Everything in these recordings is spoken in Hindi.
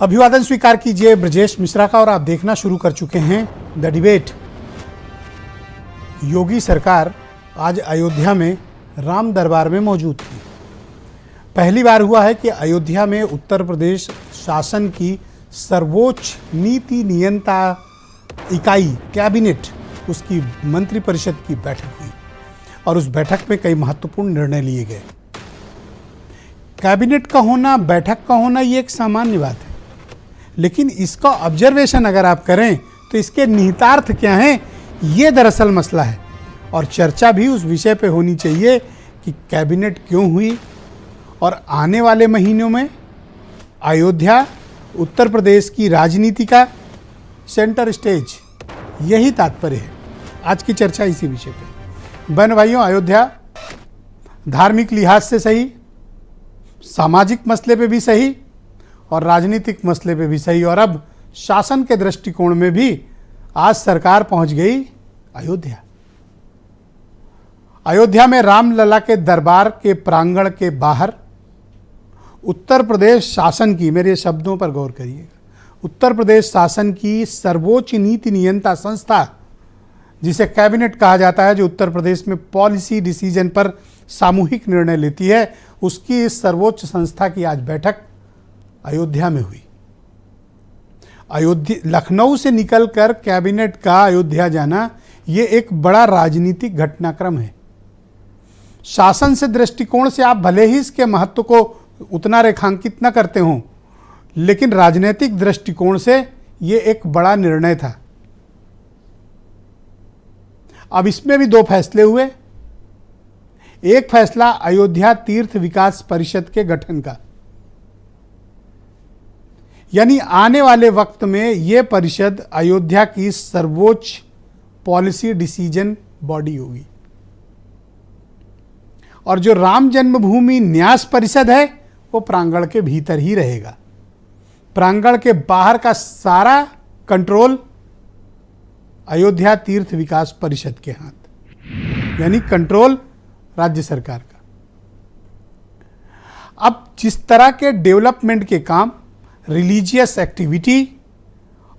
अभिवादन स्वीकार कीजिए ब्रजेश मिश्रा का और आप देखना शुरू कर चुके हैं द डिबेट। योगी सरकार आज अयोध्या में राम दरबार में मौजूद थी। पहली बार हुआ है कि अयोध्या में उत्तर प्रदेश शासन की सर्वोच्च नीति नियंता इकाई कैबिनेट, उसकी मंत्रिपरिषद की बैठक हुई और उस बैठक में कई महत्वपूर्ण निर्णय लिए गए। कैबिनेट का होना, बैठक का होना, ये एक सामान्य बात है, लेकिन इसका ऑब्जर्वेशन अगर आप करें तो इसके निहितार्थ क्या हैं, ये दरअसल मसला है। और चर्चा भी उस विषय पे होनी चाहिए कि कैबिनेट क्यों हुई और आने वाले महीनों में अयोध्या उत्तर प्रदेश की राजनीति का सेंटर स्टेज, यही तात्पर्य है। आज की चर्चा इसी विषय पे। बहन भाइयों, अयोध्या धार्मिक लिहाज से सही, सामाजिक मसले पे भी सही और राजनीतिक मसले पे भी सही, और अब शासन के दृष्टिकोण में भी आज सरकार पहुंच गई अयोध्या। अयोध्या में रामलला के दरबार के प्रांगण के बाहर उत्तर प्रदेश शासन की, मेरे शब्दों पर गौर करिएगा, उत्तर प्रदेश शासन की सर्वोच्च नीति नियंता संस्था, जिसे कैबिनेट कहा जाता है, जो उत्तर प्रदेश में पॉलिसी डिसीजन पर सामूहिक निर्णय लेती है, उसकी इस सर्वोच्च संस्था की आज बैठक अयोध्या में हुई। लखनऊ से निकलकर कैबिनेट का अयोध्या जाना, ये एक बड़ा राजनीतिक घटनाक्रम है। शासन से दृष्टिकोण से आप भले ही इसके महत्व को उतना रेखांकित न करते हों, लेकिन राजनीतिक दृष्टिकोण से ये एक बड़ा निर्णय था। अब इसमें भी दो फैसले हुए। एक फैसला अयोध्या तीर्थ विकास परिषद के गठन का, यानी आने वाले वक्त में यह परिषद अयोध्या की सर्वोच्च पॉलिसी डिसीजन बॉडी होगी। और जो राम जन्मभूमि न्यास परिषद है, वो प्रांगण के भीतर ही रहेगा। प्रांगण के बाहर का सारा कंट्रोल अयोध्या तीर्थ विकास परिषद के हाथ, यानी कंट्रोल राज्य सरकार का। अब जिस तरह के डेवलपमेंट के काम, रिलीजियस एक्टिविटी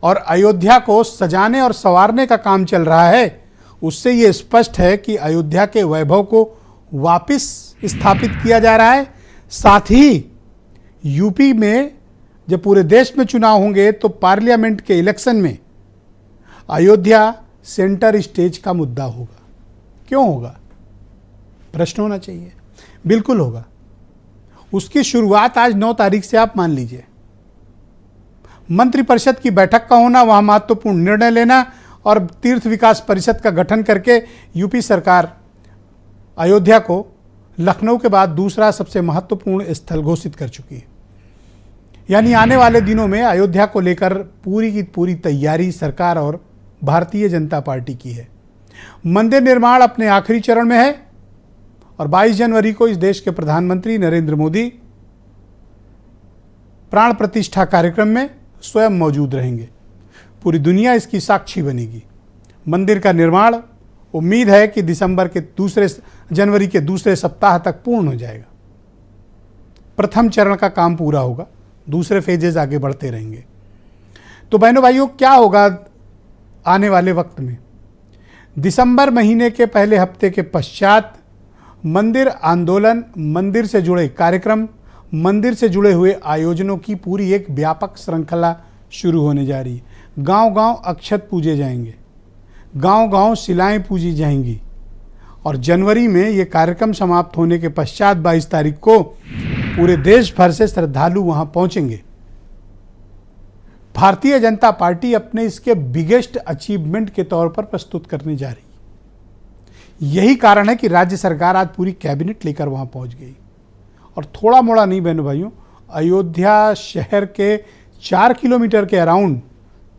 और अयोध्या को सजाने और संवारने का काम चल रहा है, उससे ये स्पष्ट है कि अयोध्या के वैभव को वापस स्थापित किया जा रहा है। साथ ही यूपी में जब पूरे देश में चुनाव होंगे तो पार्लियामेंट के इलेक्शन में अयोध्या सेंटर स्टेज का मुद्दा होगा। क्यों होगा? प्रश्न होना चाहिए। बिल्कुल होगा। उसकी शुरुआत आज 9 तारीख से आप मान लीजिए। मंत्रिपरिषद की बैठक का होना, वहां महत्वपूर्ण निर्णय लेना और तीर्थ विकास परिषद का गठन करके यूपी सरकार अयोध्या को लखनऊ के बाद दूसरा सबसे महत्वपूर्ण स्थल घोषित कर चुकी है। यानी आने वाले दिनों में अयोध्या को लेकर पूरी की पूरी तैयारी सरकार और भारतीय जनता पार्टी की है। मंदिर निर्माण अपने आखिरी चरण में है और 22 जनवरी को इस देश के प्रधानमंत्री नरेंद्र मोदी प्राण प्रतिष्ठा कार्यक्रम में स्वयं मौजूद रहेंगे। पूरी दुनिया इसकी साक्षी बनेगी। मंदिर का निर्माण उम्मीद है कि जनवरी के दूसरे सप्ताह तक पूर्ण हो जाएगा। प्रथम चरण का काम पूरा होगा, दूसरे फेजेज आगे बढ़ते रहेंगे। तो बहनों भाइयों, क्या होगा आने वाले वक्त में? दिसंबर महीने के पहले हफ्ते के पश्चात मंदिर आंदोलन, मंदिर से जुड़े कार्यक्रम, मंदिर से जुड़े हुए आयोजनों की पूरी एक व्यापक श्रृंखला शुरू होने जा रही है। गांव-गांव अक्षत पूजे जाएंगे, गांव-गांव शिलाएं पूजी जाएंगी और जनवरी में ये कार्यक्रम समाप्त होने के पश्चात 22 तारीख को पूरे देश भर से श्रद्धालु वहां पहुंचेंगे। भारतीय जनता पार्टी अपने इसके बिगेस्ट अचीवमेंट के तौर पर प्रस्तुत करने जा रही है। यही कारण है कि राज्य सरकार आज पूरी कैबिनेट लेकर वहां पहुंच गई। और थोड़ा मोड़ा नहीं बहनों भाइयों, अयोध्या शहर के 4 किलोमीटर के अराउंड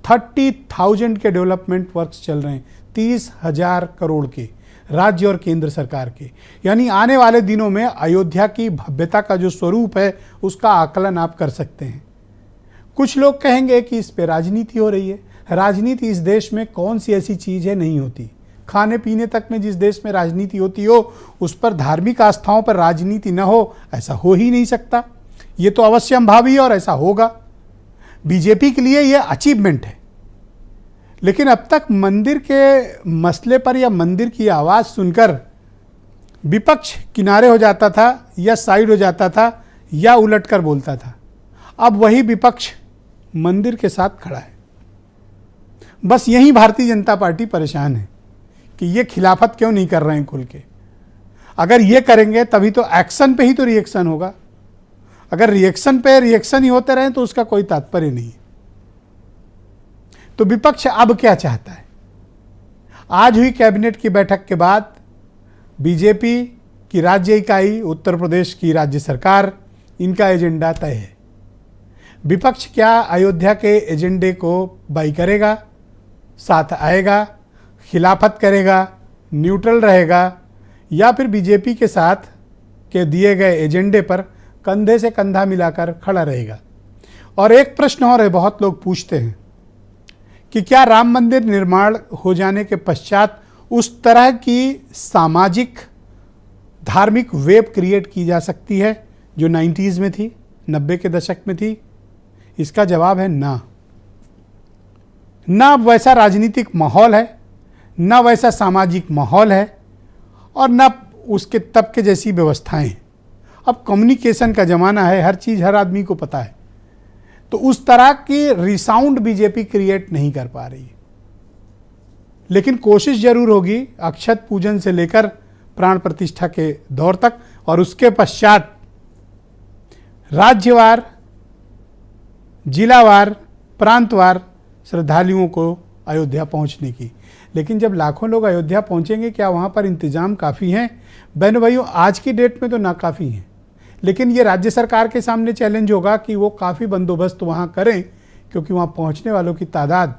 30,000 के डेवलपमेंट वर्क्स चल रहे हैं, 30,000 करोड़ के, राज्य और केंद्र सरकार के। यानी आने वाले दिनों में अयोध्या की भव्यता का जो स्वरूप है, उसका आकलन आप कर सकते हैं। कुछ लोग कहेंगे कि इस पे राजनीति हो रही है। राजनीति इस देश में कौन सी ऐसी चीज़ है, नहीं होती। खाने पीने तक में जिस देश में राजनीति होती हो, उस पर धार्मिक आस्थाओं पर राजनीति न हो, ऐसा हो ही नहीं सकता। ये तो अवश्यंभावी और ऐसा होगा। बीजेपी के लिए यह अचीवमेंट है। लेकिन अब तक मंदिर के मसले पर या मंदिर की आवाज़ सुनकर विपक्ष किनारे हो जाता था या साइड हो जाता था या उलटकर बोलता था। अब वही विपक्ष मंदिर के साथ खड़ा है। बस यही भारतीय जनता पार्टी परेशान है कि ये खिलाफत क्यों नहीं कर रहे हैं खुल के। अगर ये करेंगे तभी तो एक्शन पे ही तो रिएक्शन होगा। अगर रिएक्शन पे रिएक्शन ही होते रहे तो उसका कोई तात्पर्य नहीं है। तो विपक्ष अब क्या चाहता है? आज हुई कैबिनेट की बैठक के बाद बीजेपी की राज्य इकाई, उत्तर प्रदेश की राज्य सरकार, इनका एजेंडा तय है। विपक्ष क्या अयोध्या के एजेंडे को बाई करेगा, साथ आएगा, खिलाफत करेगा, न्यूट्रल रहेगा, या फिर बीजेपी के साथ के दिए गए एजेंडे पर कंधे से कंधा मिलाकर खड़ा रहेगा? और एक प्रश्न और है, बहुत लोग पूछते हैं कि क्या राम मंदिर निर्माण हो जाने के पश्चात उस तरह की सामाजिक धार्मिक वेब क्रिएट की जा सकती है जो 90s में थी, 90 के दशक में थी? इसका जवाब है ना। ना वैसा राजनीतिक माहौल है, ना वैसा सामाजिक माहौल है, और ना उसके तब के जैसी व्यवस्थाएं। अब कम्युनिकेशन का ज़माना है, हर चीज़ हर आदमी को पता है। तो उस तरह की रिसाउंड बीजेपी क्रिएट नहीं कर पा रही है। लेकिन कोशिश जरूर होगी अक्षत पूजन से लेकर प्राण प्रतिष्ठा के दौर तक, और उसके पश्चात राज्यवार, जिलावार, प्रांतवार श्रद्धालुओं को अयोध्या पहुंचने की। लेकिन जब लाखों लोग अयोध्या पहुंचेंगे, क्या वहां पर इंतजाम काफ़ी हैं? बहनों भाइयों, आज की डेट में तो नाकाफ़ी हैं। लेकिन ये राज्य सरकार के सामने चैलेंज होगा कि वो काफ़ी बंदोबस्त वहां करें, क्योंकि वहां पहुंचने वालों की तादाद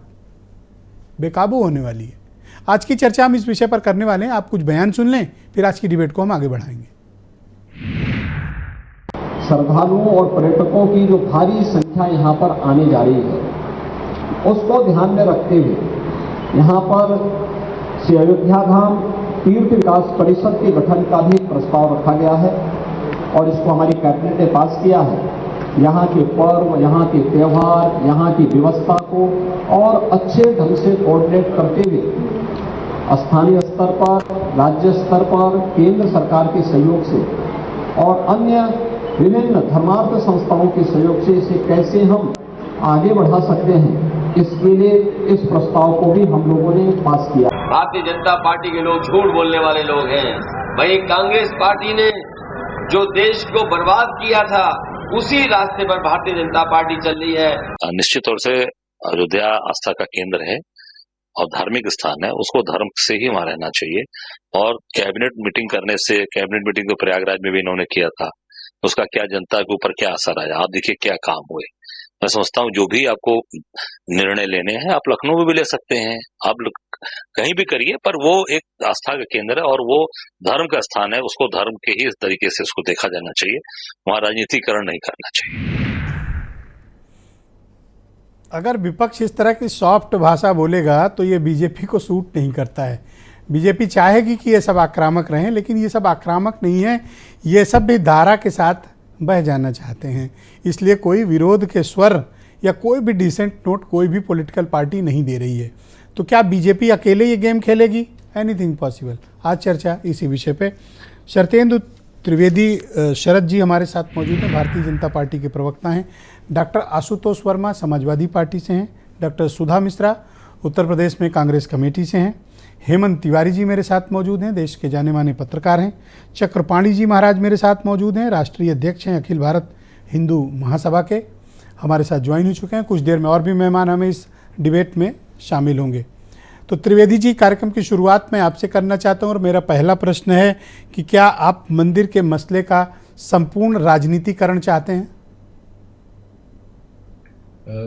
बेकाबू होने वाली है। आज की चर्चा हम इस विषय पर करने वाले हैं। आप कुछ बयान सुन लें, फिर आज की डिबेट को हम आगे बढ़ाएंगे। श्रद्धालुओं और पर्यटकों की जो भारी संख्या यहाँ पर आने जा रही है, उसको ध्यान में रखते हुए यहाँ पर श्री अयोध्या धाम तीर्थ विकास परिषद के गठन का भी प्रस्ताव रखा गया है और इसको हमारी कैबिनेट ने पास किया है। यहाँ के पर्व, यहाँ के त्यौहार, यहाँ की व्यवस्था को और अच्छे ढंग से कोऑर्डिनेट करते हुए स्थानीय स्तर पर, राज्य स्तर पर, केंद्र सरकार के सहयोग से और अन्य विभिन्न धर्मार्थ संस्थाओं के सहयोग से इसे कैसे हम आगे बढ़ा सकते हैं, इसके लिए इस प्रस्ताव को भी हम लोगों ने पास किया। भारतीय जनता पार्टी के लोग झूठ बोलने वाले लोग हैं। वहीं कांग्रेस पार्टी ने जो देश को बर्बाद किया था, उसी रास्ते पर भारतीय जनता पार्टी चल रही है। निश्चित तौर से अयोध्या आस्था का केंद्र है और धार्मिक स्थान है, उसको धर्म से ही वहां रहना चाहिए। और कैबिनेट मीटिंग करने से, कैबिनेट मीटिंग तो प्रयागराज में भी इन्होंने किया था, उसका क्या जनता के ऊपर क्या असर आया, आप देखिए क्या काम हुए। मैं समझता हूँ जो भी आपको निर्णय लेने हैं आप लखनऊ में भी ले सकते हैं, आप कहीं भी करिए, पर वो एक आस्था का केंद्र है और वो धर्म का स्थान है, उसको धर्म के ही तरीके से उसको देखा जाना चाहिए, वहां राजनीतिकरण नहीं करना चाहिए। अगर विपक्ष इस तरह की सॉफ्ट भाषा बोलेगा तो ये बीजेपी को सूट नहीं करता है। बीजेपी चाहेगी कि ये सब आक्रामक रहें, लेकिन ये सब आक्रामक नहीं है, ये सब भी धारा के साथ बह जाना चाहते हैं। इसलिए कोई विरोध के स्वर या कोई भी डिसेंट नोट कोई भी पॉलिटिकल पार्टी नहीं दे रही है। तो क्या बीजेपी अकेले ये गेम खेलेगी? Anything possible. आज चर्चा इसी विषय पे। शरतेंदु त्रिवेदी शरद जी हमारे साथ मौजूद हैं, भारतीय जनता पार्टी के प्रवक्ता हैं। डॉक्टर आशुतोष वर्मा समाजवादी पार्टी से हैं। डॉक्टर सुधा मिश्रा उत्तर प्रदेश में कांग्रेस कमेटी से हैं। हेमंत तिवारी जी मेरे साथ मौजूद हैं, देश के जाने माने पत्रकार हैं। चक्रपाणी जी महाराज मेरे साथ मौजूद हैं, राष्ट्रीय अध्यक्ष हैं अखिल भारत हिंदू महासभा के, हमारे साथ ज्वाइन हो चुके हैं। कुछ देर में और भी मेहमान हमें इस डिबेट में शामिल होंगे। तो त्रिवेदी जी, कार्यक्रम की शुरुआत मैं आपसे करना चाहता हूं और मेरा पहला प्रश्न है कि क्या आप मंदिर के मसले का संपूर्ण राजनीतिकरण चाहते हैं?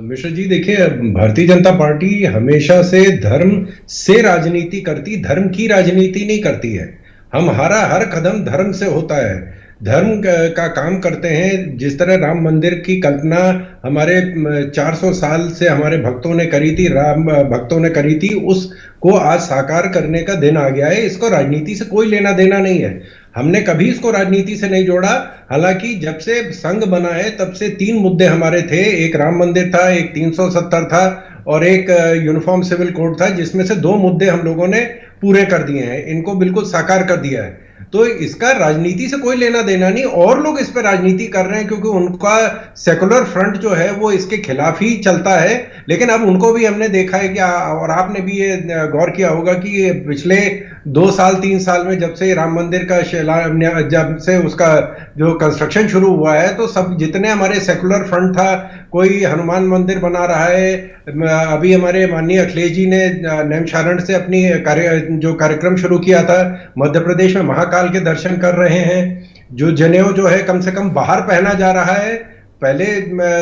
मिश्र जी, देखिए, भारतीय जनता पार्टी हमेशा से धर्म से राजनीति करती, धर्म की राजनीति नहीं करती है। हमारा हर कदम धर्म से होता है, धर्म का काम करते हैं। जिस तरह राम मंदिर की कल्पना हमारे 400 साल से हमारे भक्तों ने करी थी, राम भक्तों ने करी थी, उसको आज साकार करने का दिन आ गया है। इसको राजनीति से कोई लेना देना नहीं है। हमने कभी इसको राजनीति से नहीं जोड़ा। हालांकि जब से संघ बना है तब से 3 मुद्दे हमारे थे, एक राम मंदिर था, एक 370 था और एक यूनिफॉर्म सिविल कोड था, जिसमें से 2 मुद्दे हम लोगों ने पूरे कर दिए हैं, इनको बिल्कुल साकार कर दिया है। तो इसका राजनीति से कोई लेना देना नहीं, और लोग इस पर राजनीति कर रहे हैं क्योंकि उनका सेकुलर फ्रंट जो है वो इसके खिलाफ ही चलता है। लेकिन अब उनको भी हमने देखा है कि और आपने भी ये गौर किया होगा कि पिछले 2 साल 3 साल में जब से राम मंदिर का जब से उसका जो कंस्ट्रक्शन शुरू हुआ है, तो सब जितने हमारे सेकुलर फ्रंट था, कोई हनुमान मंदिर बना रहा है, अभी हमारे माननीय अखिलेश जी ने नैमिषारण्य से अपनी जो कार्यक्रम शुरू किया था, मध्य प्रदेश में महाकाल के दर्शन कर रहे हैं, जो जनेऊ जो है कम से कम बाहर पहना जा रहा है। पहले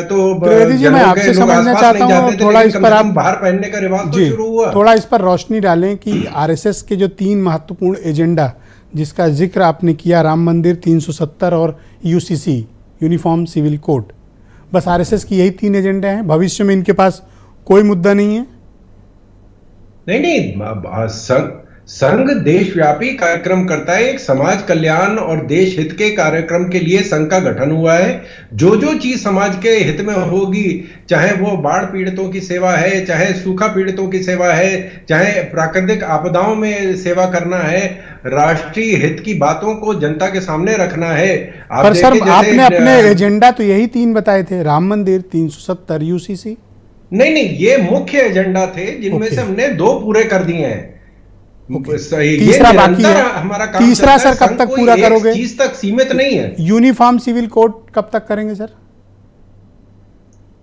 तो त्रिवेदी जी, मैं आपसे समझना चाहता हूँ थोड़ा इस पर, आप बाहर पहनने का रिवाज तो शुरू हुआ। थोड़ा इस पर रोशनी डालें कि आरएसएस के जो 3 महत्वपूर्ण एजेंडा जिसका जिक्र आपने किया, राम मंदिर, 370 और यूसीसी यूनिफॉर्म सिविल कोड, बस आरएसएस की यही 3 एजेंडे हैं? भविष्य में इनके पास कोई मुद्दा नहीं है? नहीं, संघ देशव्यापी कार्यक्रम करता है, एक समाज कल्याण और देश हित के कार्यक्रम के लिए संघ का गठन हुआ है। जो जो चीज समाज के हित में होगी, चाहे वो बाढ़ पीड़ितों की सेवा है, चाहे सूखा पीड़ितों की सेवा है, चाहे प्राकृतिक आपदाओं में सेवा करना है, राष्ट्रीय हित की बातों को जनता के सामने रखना है। पर सर, आपने अपने एजेंडा तो यही 3 बताए थे, राम मंदिर, 370, यूसीसी। नहीं, ये मुख्य एजेंडा थे जिनमें से हमने 2 पूरे कर दिए हैं। तीसरा बाकी है। हमारा काम तीसरा सर कब तक पूरा करोगे? चीज तक सीमित नहीं है। यूनिफॉर्म सिविल कोड कब तक करेंगे सर?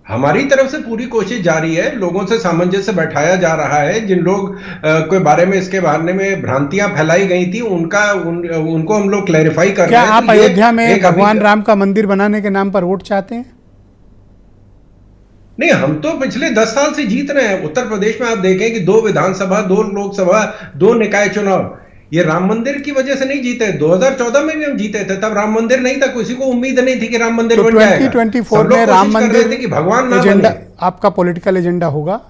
हमारी तरफ से पूरी कोशिश जारी है, लोगों से सामंजस्य बैठाया जा रहा है। जिन लोग के बारे में इसके बारे में भ्रांतियां फैलाई गई थी उनको हम लोग क्लैरिफाई कर रहे हैं। क्या आप अयोध्या में भगवान राम का मंदिर बनाने के नाम पर वोट चाहते हैं? नहीं, हम तो पिछले 10 साल से जीत रहे हैं। उत्तर प्रदेश में आप देखें कि 2 विधानसभा, 2 लोकसभा, 2 निकाय चुनाव, ये राम मंदिर की वजह से नहीं जीते। 2014 में भी हम जीते थे, तब राम मंदिर नहीं था, किसी को उम्मीद नहीं थी कि राम मंदिर बन जाएगा। 2024 में राम मंदिर कि भगवान ना एजेंडा बने। आपका पॉलिटिकल एजेंडा होगा?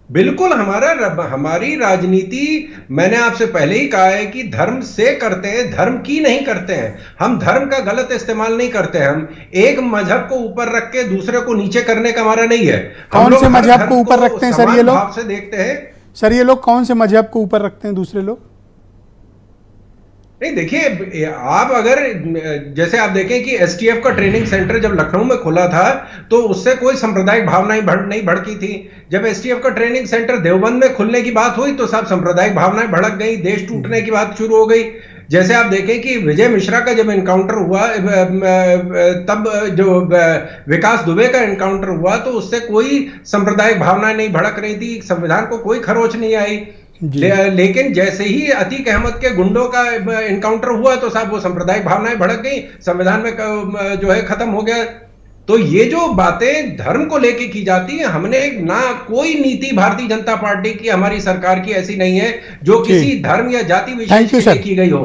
बिल्कुल, हमारी राजनीति, मैंने आपसे पहले ही कहा है कि धर्म से करते हैं, धर्म की नहीं करते हैं। हम धर्म का गलत इस्तेमाल नहीं करते हैं। हम एक मजहब को ऊपर रख के दूसरे को नीचे करने का हमारा नहीं है। कौन से मजहब को ऊपर रखते हैं सर ये लोग? से देखते हैं सर, ये लोग कौन से मजहब को ऊपर रखते हैं दूसरे लोग? नहीं, देखिए, आप अगर जैसे आप देखें कि एसटीएफ का ट्रेनिंग सेंटर जब लखनऊ में खुला था तो उससे कोई सांप्रदायिक भावनाएं नहीं भड़की थी। जब एसटीएफ का ट्रेनिंग सेंटर देवबंद में खुलने की बात हुई तो सब सांप्रदायिक भावनाएं भड़क गई, देश टूटने की बात शुरू हो गई। जैसे आप देखें कि विजय मिश्रा का जब एनकाउंटर हुआ, तब जो विकास दुबे का एनकाउंटर हुआ, तो उससे कोई सांप्रदायिक भावनाएं नहीं भड़क रही थी, संविधान को कोई खरोच नहीं आई। लेकिन जैसे ही अतीक अहमद के गुंडों का एनकाउंटर हुआ तो साहब वो सांप्रदायिक भावनाएं भड़क गई, संविधान में जो है खत्म हो गया। तो ये जो बातें धर्म को लेके की जाती है, हमने ना कोई नीति भारतीय जनता पार्टी की, हमारी सरकार की ऐसी नहीं है जो किसी धर्म या जाति विशेष के लिए की गई हो।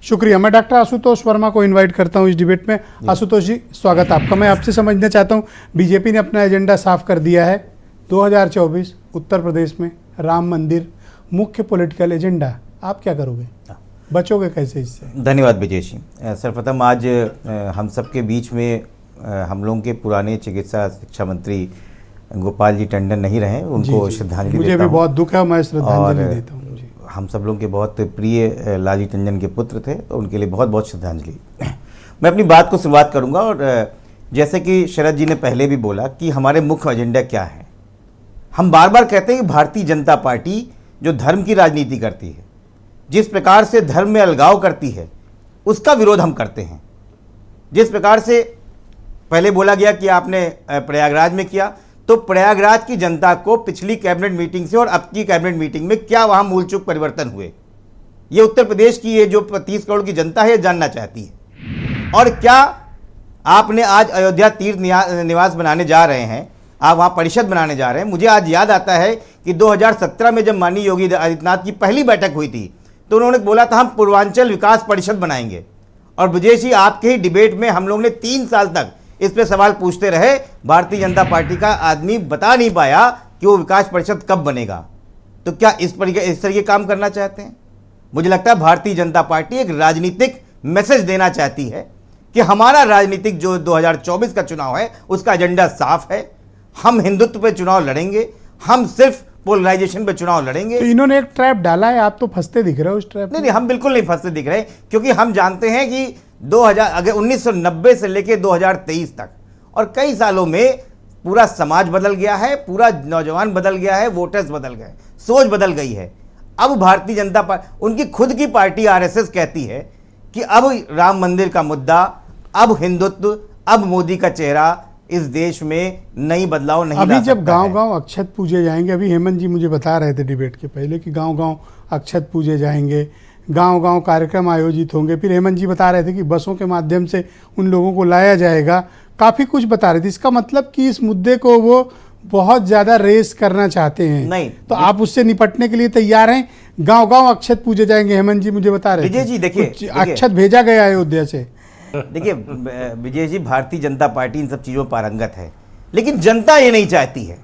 शुक्रिया। मैं डॉक्टर आशुतोष वर्मा को इनवाइट करता हूं इस डिबेट में। आशुतोष जी, स्वागत आपका। मैं आपसे समझना चाहता हूं, बीजेपी ने अपना एजेंडा साफ कर दिया है, 2024 उत्तर प्रदेश में राम मंदिर मुख्य पॉलिटिकल एजेंडा। आप क्या करोगे, बचोगे कैसे इससे? धन्यवाद विजय जी। सर्वप्रथम आज हम सबके बीच में हम लोगों के पुराने चिकित्सा शिक्षा मंत्री गोपाल जी टंडन नहीं रहे, उनको श्रद्धांजलि मुझे भी बहुत दुख है, मैं श्रद्धांजलि देता हूँ। हम सब लोगों के बहुत प्रिय लालजी टंडन के पुत्र थे, तो उनके लिए बहुत बहुत श्रद्धांजलि। मैं अपनी बात को शुरुआत करूँगा, और जैसे कि शरद जी ने पहले भी बोला कि हमारे मुख्य एजेंडा क्या है। हम बार बार कहते हैं कि भारतीय जनता पार्टी जो धर्म की राजनीति करती है, जिस प्रकार से धर्म में अलगाव करती है, उसका विरोध हम करते हैं। जिस प्रकार से पहले बोला गया कि आपने प्रयागराज में किया, तो प्रयागराज की जनता को पिछली कैबिनेट मीटिंग से और अब की कैबिनेट मीटिंग में क्या वहां मूलचूक परिवर्तन हुए, ये उत्तर प्रदेश की ये जो 30 करोड़ की जनता है जानना चाहती है। और क्या आपने आज अयोध्या तीर्थ निवास बनाने जा रहे हैं, आप वहाँ परिषद बनाने जा रहे हैं। मुझे आज याद आता है कि 2017 में जब माननीय योगी आदित्यनाथ की पहली बैठक हुई थी तो उन्होंने बोला था हम पूर्वांचल विकास परिषद बनाएंगे। और विजय जी, आपके ही डिबेट में हम लोग ने 3 साल तक इस पे सवाल पूछते रहे, भारतीय जनता पार्टी का आदमी बता नहीं पाया कि वो विकास परिषद कब बनेगा। तो क्या इस तरीके काम करना चाहते हैं? मुझे लगता है भारतीय जनता पार्टी एक राजनीतिक मैसेज देना चाहती है कि हमारा राजनीतिक जो 2024 का चुनाव है उसका एजेंडा साफ है, हम हिंदुत्व पे चुनाव लड़ेंगे, हम सिर्फ पोलराइजेशन पे चुनाव लड़ेंगे। तो इन्होंने एक ट्रैप डाला है, आप तो फंसते दिख रहे हो उस ट्रैप में। नहीं, हम बिल्कुल नहीं फंसते दिख रहे, क्योंकि हम जानते हैं कि 1990 से लेकर 2023 तक और कई सालों में पूरा समाज बदल गया है, पूरा नौजवान बदल गया है, वोटर्स बदल गए, सोच बदल गई है। अब भारतीय जनता पार्टी, उनकी खुद की पार्टी आरएसएस कहती है कि अब राम मंदिर का मुद्दा, अब हिंदुत्व, अब मोदी का चेहरा इस देश में नई बदलाव नहीं ला सकता है। अभी जब गांव-गांव अक्षत पूजे जाएंगे, अभी हेमंत जी मुझे बता रहे थे डिबेट के पहले कि गांव-गांव अक्षत पूजे जाएंगे, गांव-गांव कार्यक्रम आयोजित होंगे, फिर हेमंत जी बता रहे थे कि बसों के माध्यम से उन लोगों को लाया जाएगा, काफ़ी कुछ बता रहे थे। इसका मतलब कि इस मुद्दे को वो बहुत ज़्यादा रेस करना चाहते हैं। नहीं, तो आप उससे निपटने के लिए तैयार हैं? गांव-गांव अक्षत पूजे जाएंगे, हेमंत जी मुझे बता रहे थे। विजय जी देखिए, अक्षत भेजा गया अयोध्या से। देखिए विजय जी, भारतीय जनता पार्टी इन सब चीज़ों में पारंगत है, लेकिन जनता ये नहीं चाहती है।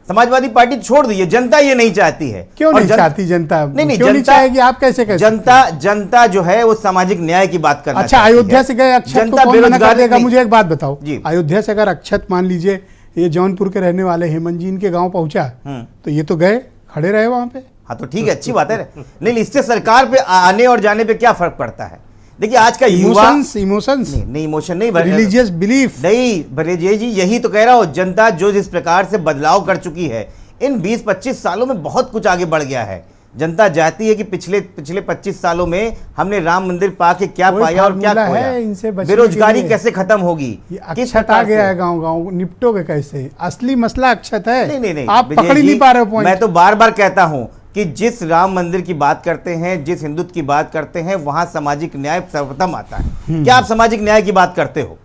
समाजवादी पार्टी छोड़ दीजिए, जनता ये नहीं चाहती है। क्यों नहीं चाहती जनता? नहीं, क्यों नहीं चाहेगी? आप कैसे जनता जो है वो सामाजिक न्याय की बात करना अच्छा, अयोध्या से गए अक्षत को कौन मना कर देगा? मुझे एक बात बताओ, अयोध्या से अगर अक्षत मान लीजिए ये जौनपुर के रहने वाले हेमंत जी इनके गांव पहुंचा तो ये तो गए, खड़े रहे वहां पे। हाँ तो ठीक है, अच्छी बात है। नहीं, इससे सरकार पे आने और जाने पे क्या फर्क पड़ता है? देखिए आज का इमोशंस नहीं, इमोशन नहीं, रिलीजियस बिलीफ नहीं। विजय जी यही तो कह रहा हूँ, जनता जो जिस प्रकार से बदलाव कर चुकी है इन 20-25 सालों में बहुत कुछ आगे बढ़ गया है। जनता चाहती है कि पिछले 25 सालों में हमने राम मंदिर पाके क्या पाया और क्या खोया, बेरोजगारी कैसे खत्म होगी, अक्षत आ गया है गांव-गांव, निपटोगे कैसे? असली मसला अक्षत है। नहीं, आप पकड़ ही नहीं पा रहे हो पॉइंट। मैं तो बार बार कहता हूं कि जिस राम मंदिर की बात करते हैं, जिस हिंदुत्व की बात करते हैं, वहां सामाजिक न्याय सर्वप्रथम आता है। क्या आप सामाजिक न्याय की बात करते हो?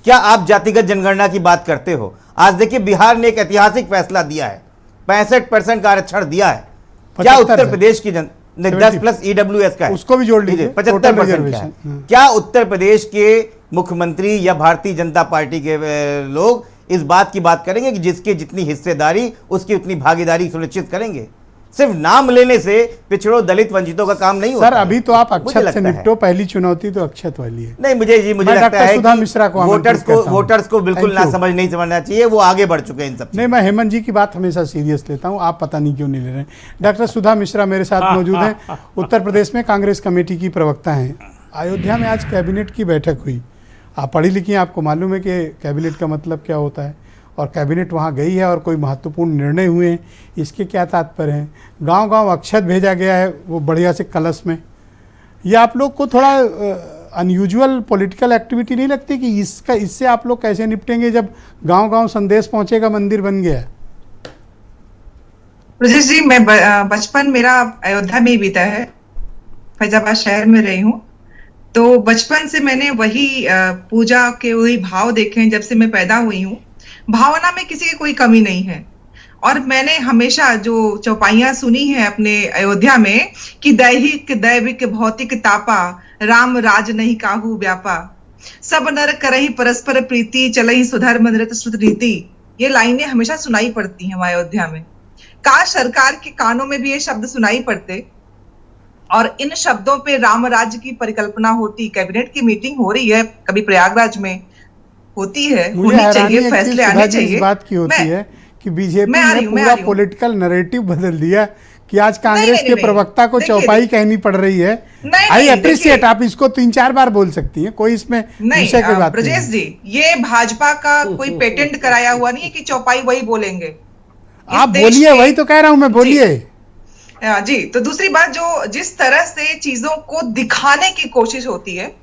क्या आप जातिगत जनगणना की बात करते हो? आज देखिए बिहार ने एक ऐतिहासिक फैसला दिया है, 65% का आरक्षण दिया है। क्या उत्तर प्रदेश की 10+ EWS का है, उसको भी जोड़ लीजिए, 75%। क्या उत्तर प्रदेश के मुख्यमंत्री या भारतीय जनता पार्टी के लोग इस बात की बात करेंगे कि जिसकी जितनी हिस्सेदारी उसकी उतनी भागीदारी सुनिश्चित करेंगे? सिर्फ नाम लेने से पिछड़ों, दलित, वंचितों का काम नहीं होता। सर अभी तो आप अक्षत से निपटो, पहली चुनौती तो अक्षत वाली है। नहीं मुझे लगता है कि वोटर्स को बिल्कुल ना समझना चाहिए, वो आगे बढ़ चुके हैं इन सब। नहीं, मैं हेमंत जी की बात हमेशा सीरियस लेता हूँ, आप पता नहीं क्यों नहीं ले रहे हैं। डॉक्टर सुधा मिश्रा मेरे साथ मौजूद हैं, उत्तर प्रदेश में कांग्रेस कमेटी की प्रवक्ता हैं। अयोध्या में आज कैबिनेट की बैठक हुई, आप पढ़ी लिखी हैं, आपको मालूम है कि कैबिनेट का मतलब क्या होता है, और कैबिनेट वहाँ गई है और कोई महत्वपूर्ण निर्णय हुए हैं, इसके क्या तात्पर्य हैं? गांव-गांव अक्षत भेजा गया है वो बढ़िया से कलश में। ये आप लोग को थोड़ा अनयूजुअल पॉलिटिकल एक्टिविटी नहीं लगती कि इससे आप लोग कैसे निपटेंगे जब गांव-गांव संदेश पहुंचेगा मंदिर बन गया? ब्रजेश जी, मैं बचपन मेरा अयोध्या में ही बीता है, फैजाबाद शहर में रही हूँ, तो बचपन से मैंने वही पूजा के वही भाव देखे हैं। जब से मैं पैदा हुई हूँ, भावना में किसी की कोई कमी नहीं है। और मैंने हमेशा जो चौपाइयां सुनी है अपने अयोध्या में कि दैहिक दैविक भौतिक तापा, राम राज नहीं काहू व्यापा, सब नर करहि परस्पर प्रीति, चलहि सुधर्म नृत श्रुत रीति। ये लाइनें हमेशा सुनाई पड़ती हैं वहां अयोध्या में। काश सरकार के कानों में भी ये शब्द सुनाई पड़ते और इन शब्दों पे राम राज्य की परिकल्पना होती। कैबिनेट की मीटिंग हो रही है, कभी प्रयागराज में होती है, होनी चाहिए, फैसले आने चाहिए। इस बात की होती है कि बीजेपी ने पूरा पॉलिटिकल नैरेटिव बदल दिया कि आज कांग्रेस के प्रवक्ता को चौपाई कहनी पड़ रही है। आई अप्रिशिएट, आप इसको 3-4 बार बोल सकती हैं, कोई इसमें विषय की बात नहीं। ब्रजेश जी, ये भाजपा का कोई पेटेंट कराया हुआ नहीं है कि चौपाई वही बोलेंगे। आप बोलिए, वही तो कह रहा हूं मैं, बोलिए जी। तो दूसरी बात, जो जिस तरह से चीजों को दिखाने की कोशिश होती है,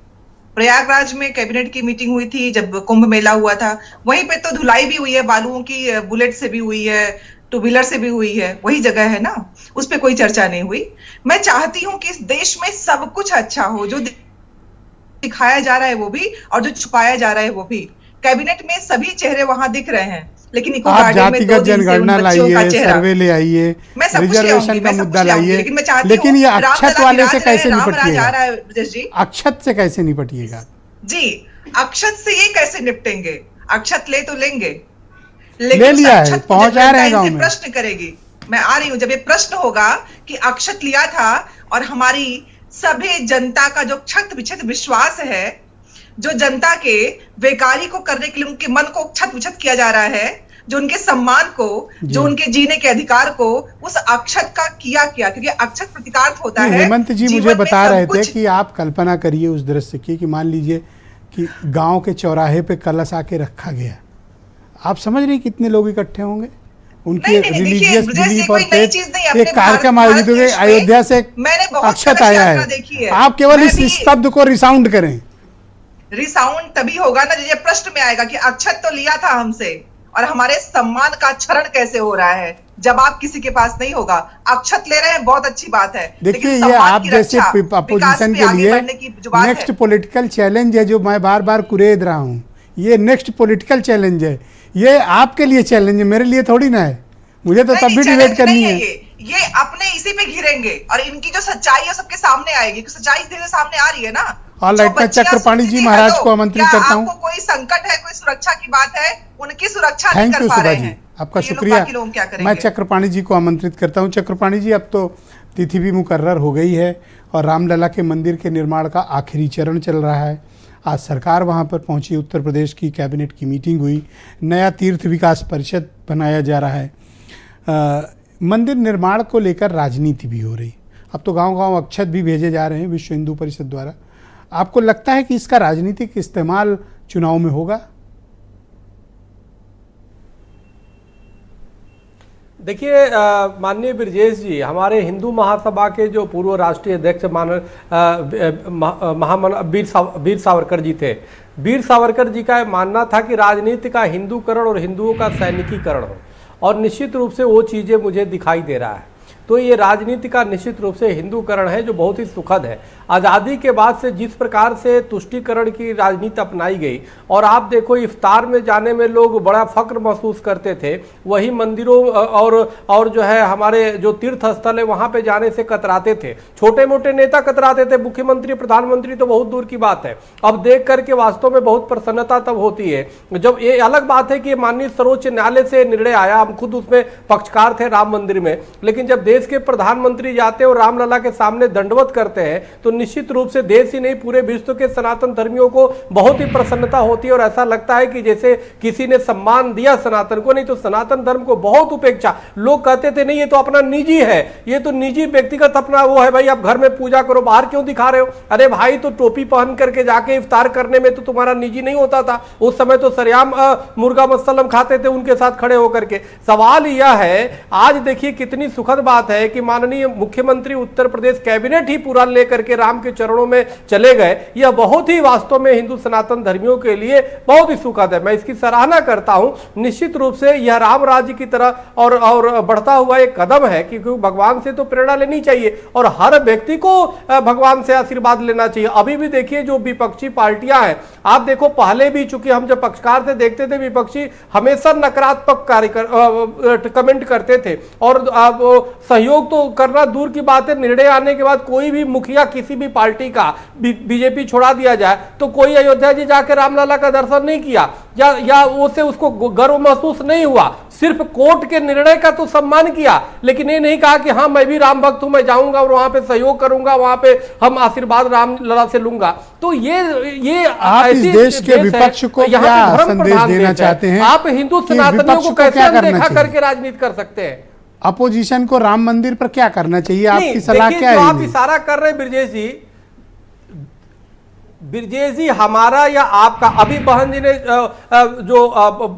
प्रयागराज में कैबिनेट की मीटिंग हुई थी जब कुंभ मेला हुआ था, वहीं पे तो धुलाई भी हुई है, बालुओं की बुलेट से भी हुई है, 2 व्हीलर से भी हुई है, वही जगह है ना, उस पे कोई चर्चा नहीं हुई। मैं चाहती हूं कि इस देश में सब कुछ अच्छा हो, जो दिखाया जा रहा है वो भी और जो छुपाया जा रहा है वो भी। कैबिनेट में सभी चेहरे वहां दिख रहे हैं, लेकिन इको गार्डन में 2 दिन से उन बच्चों का चेहरा, सर्वे ले आइए, रिजर्वेशन का मुद्दा लाइए, लेकिन ये अक्षत वाले से कैसे निपटिएगा? अक्षत से कैसे निपटिएगा? जी, अक्षत से ये कैसे निपटेंगे? अक्षत ले तो लेंगे, ले लिया है, पहुंचा रहे हैं गांव में। प्रश्न करेगी, मैं आ रही हूं, जब ये प्रश्न होगा कि अक्षत लिया था और हमारी सभी जनता का जो क्षत विक्षत विश्वास है, जो जनता के बेकारी को करने के लिए उनके मन को क्षत विक्षत किया जा रहा है, जो उनके सम्मान को, जो उनके जीने के अधिकार को, उस अक्षत का किया, क्योंकि अक्षत प्रतीकार्थ होता है। हेमंत जी मुझे बता रहे थे कि आप कल्पना करिए उस दृश्य की कि मान लीजिए कि गांव के चौराहे पे कलश आके रखा गया, आप समझ रही कितने लोग इकट्ठे होंगे, उनके रिलीजियस बिलीफ और फेथ, एक कार्यक्रम आयोजित हुए, अयोध्या से अक्षत आया है, आप केवल इस शब्द को रिसाउंड करें। रिसाउंड तभी होगा ना जब प्रश्न में आएगा कि अक्षत तो लिया था हमसे और हमारे सम्मान का क्षरण कैसे हो रहा है। जवाब किसी के पास नहीं होगा। अक्षत ले रहे हैं, बहुत अच्छी बात है। देखिए ये आप जैसे अपोजिशन के लिए नेक्स्ट पॉलिटिकल चैलेंज है जो मैं बार बार कुरेद रहा हूँ। ये नेक्स्ट पॉलिटिकल चैलेंज है, ये आपके लिए चैलेंज है, मेरे लिए थोड़ी ना है। मुझे तो तब भी डिबेट करनी है। ये अपने इसी पे घिरेंगे और इनकी जो सच्चाई है सबके सामने आएगी। सच्चाई धीरे सामने आ रही है ना। ऑलराइट, मैं चक्रपाणी जी महाराज को आमंत्रित करता हूँ। आपको कोई संकट है, कोई सुरक्षा की बात है, उनकी सुरक्षा नहीं थैंक कर यू पा सुधा रहे जी, हैं। आपका शुक्रिया। मैं चक्रपाणी जी को आमंत्रित करता हूँ। चक्रपाणी जी, अब तो तिथि भी मुकर्रर हो गई है और रामलला के मंदिर के निर्माण का आखिरी चरण चल रहा है। आज सरकार वहाँ पर पहुँची, उत्तर प्रदेश की कैबिनेट की मीटिंग हुई, नया तीर्थ विकास परिषद बनाया जा रहा है। मंदिर निर्माण को लेकर राजनीति भी हो रही। अब तो गांव-गांव अक्षत भी भेजे जा रहे हैं विश्व हिंदू परिषद द्वारा। आपको लगता है कि इसका राजनीतिक इस्तेमाल चुनाव में होगा? देखिए माननीय ब्रजेश जी, हमारे हिंदू महासभा के जो पूर्व राष्ट्रीय अध्यक्ष वीर सावरकर जी थे। वीर सावरकर जी का मानना था कि राजनीति का हिंदूकरण और हिंदुओं का सैनिकीकरण हो, और निश्चित रूप से वो चीज़ें मुझे दिखाई दे रहा है। तो ये राजनीति का निश्चित रूप से हिंदूकरण है जो बहुत ही सुखद है। आज़ादी के बाद से जिस प्रकार से तुष्टीकरण की राजनीति अपनाई गई, और आप देखो इफ्तार में जाने में लोग बड़ा फक्र महसूस करते थे, वही मंदिरों और जो है हमारे जो तीर्थ स्थल है वहाँ पे जाने से कतराते थे। छोटे मोटे नेता कतराते थे, मुख्यमंत्री प्रधानमंत्री तो बहुत दूर की बात है। अब देख करके वास्तव में बहुत प्रसन्नता तब होती है जब, ये अलग बात है कि माननीय सर्वोच्च न्यायालय से निर्णय आया, हम खुद उसमें पक्षकार थे राम मंदिर में, लेकिन जब देश के प्रधानमंत्री जाते हैं और रामलला के सामने दंडवत करते हैं तो निश्चित रूप से देश ही नहीं पूरे विश्व के सनातन धर्मियों को बहुत ही प्रसन्नता होती है और ऐसा लगता है कि जैसे किसी ने सम्मान दिया सनातन को, नहीं तो सनातन धर्म को बहुत उपेक्षा। लोग कहते थे नहीं ये तो अपना निजी है, ये तो निजी व्यक्तिगत अपना वो है, भाई आप घर में पूजा करो, बाहर क्यों दिखा रहे हो? अरे भाई तो टोपी पहन करके जाके इफ्तार करने में तो तुम्हारा निजी नहीं होता था। उस समय तो सरेआम मुर्गा मसल्लम खाते थे उनके साथ खड़े होकर के। सवाल यह है, आज देखिए कितनी सुखद बात है कि माननीय मुख्यमंत्री उत्तर प्रदेश कैबिनेट ही पूरा लेकर के राम के चरणों में चले गए। यह बहुत ही वास्तव में हिंदू सनातन धर्मियों के लिए बहुत ही सुखद है। मैं इसकी सराहना करता हूं। निश्चित रूप से यह राम राज्य की तरह और बढ़ता हुआ एक कदम है, क्योंकि भगवान से तो प्रेरणा लेनी चाहिए और हर व्यक्ति को भगवान से आशीर्वाद लेना चाहिए। अभी भी देखिए जो विपक्षी पार्टियां हैं, आप देखो पहले भी, चूंकि हम जब पक्षकार थे देखते थे विपक्षी हमेशा नकारात्मक कमेंट करते थे और सहयोग तो करना दूर की बात है, निर्णय आने के बाद कोई भी मुखिया किसी भी पार्टी का बीजेपी छोड़ा दिया जाए तो कोई अयोध्या जी जाकर रामलला का दर्शन नहीं किया या उसे उसको गर्व महसूस नहीं हुआ। सिर्फ कोर्ट के निर्णय का तो सम्मान किया, लेकिन ये नहीं कहा कि हाँ मैं भी राम भक्त हूं, मैं जाऊंगा और वहां पे सहयोग करूंगा, वहां पे हम आशीर्वाद रामलला से लूंगा। तो ये आप इस देश के विपक्ष को क्या संदेश देना चाहते हैं? आप हिंदू सनातनियों को कैसे अनदेखा करके राजनीति कर सकते हैं? अपोजिशन को राम मंदिर पर क्या करना चाहिए? आपकी सलाह क्या है? आप इशारा कर रहे हैं ब्रजेश जी, हमारा या आपका, अभी बहन जी ने जो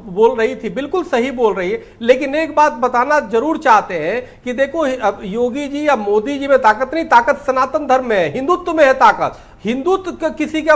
बोल रही थी बिल्कुल सही बोल रही है, लेकिन एक बात बताना जरूर चाहते हैं कि देखो योगी जी या मोदी जी में ताकत नहीं, ताकत सनातन धर्म में है, हिंदुत्व में है ताकत। हिंदुत्व किसी का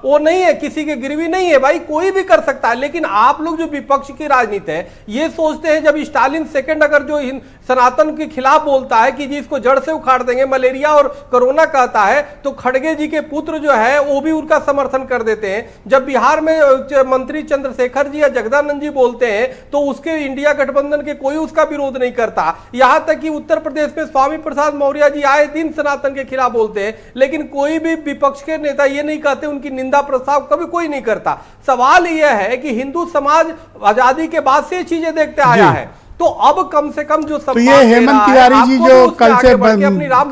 वो नहीं है, किसी के गिरवी नहीं है, भाई कोई भी कर सकता है। लेकिन आप लोग जो विपक्ष की राजनीति है ये सोचते हैं, जब स्टालिन सेकंड अगर जो सनातन के खिलाफ बोलता है कि जी इसको जड़ से उखाड़ देंगे, मलेरिया और कोरोना कहता है, तो खड़गे जी के पुत्र जो है वो भी उनका समर्थन कर देते हैं। जब बिहार में मंत्री चंद्रशेखर जी या जगदानंद जी बोलते हैं तो उसके इंडिया गठबंधन के कोई उसका विरोध नहीं करता। यहां तक कि उत्तर प्रदेश में स्वामी प्रसाद मौर्य जी आए दिन सनातन के खिलाफ बोलते हैं, लेकिन कोई भी विपक्ष के नेता ये नहीं कहते, उनकी निंदा प्रस्ताव कभी कोई नहीं करता। सवाल यह है कि हिंदू समाज आजादी के बाद से चीजें देखते आया है तो अब कम से कम जो तो ये हेमंत तिवारी जी जो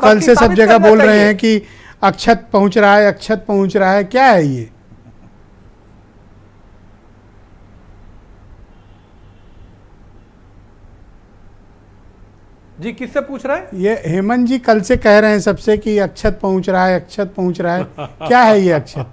कल से सब जगह बोल रहे हैं कि अक्षत पहुंच रहा है, अक्षत पहुंच रहा है, क्या है ये? जी किससे पूछ रहे हैं? ये हेमंत जी कल से कह रहे हैं सबसे कि अक्षत पहुंच रहा है, अक्षत पहुंच रहा है, क्या है ये अक्षत?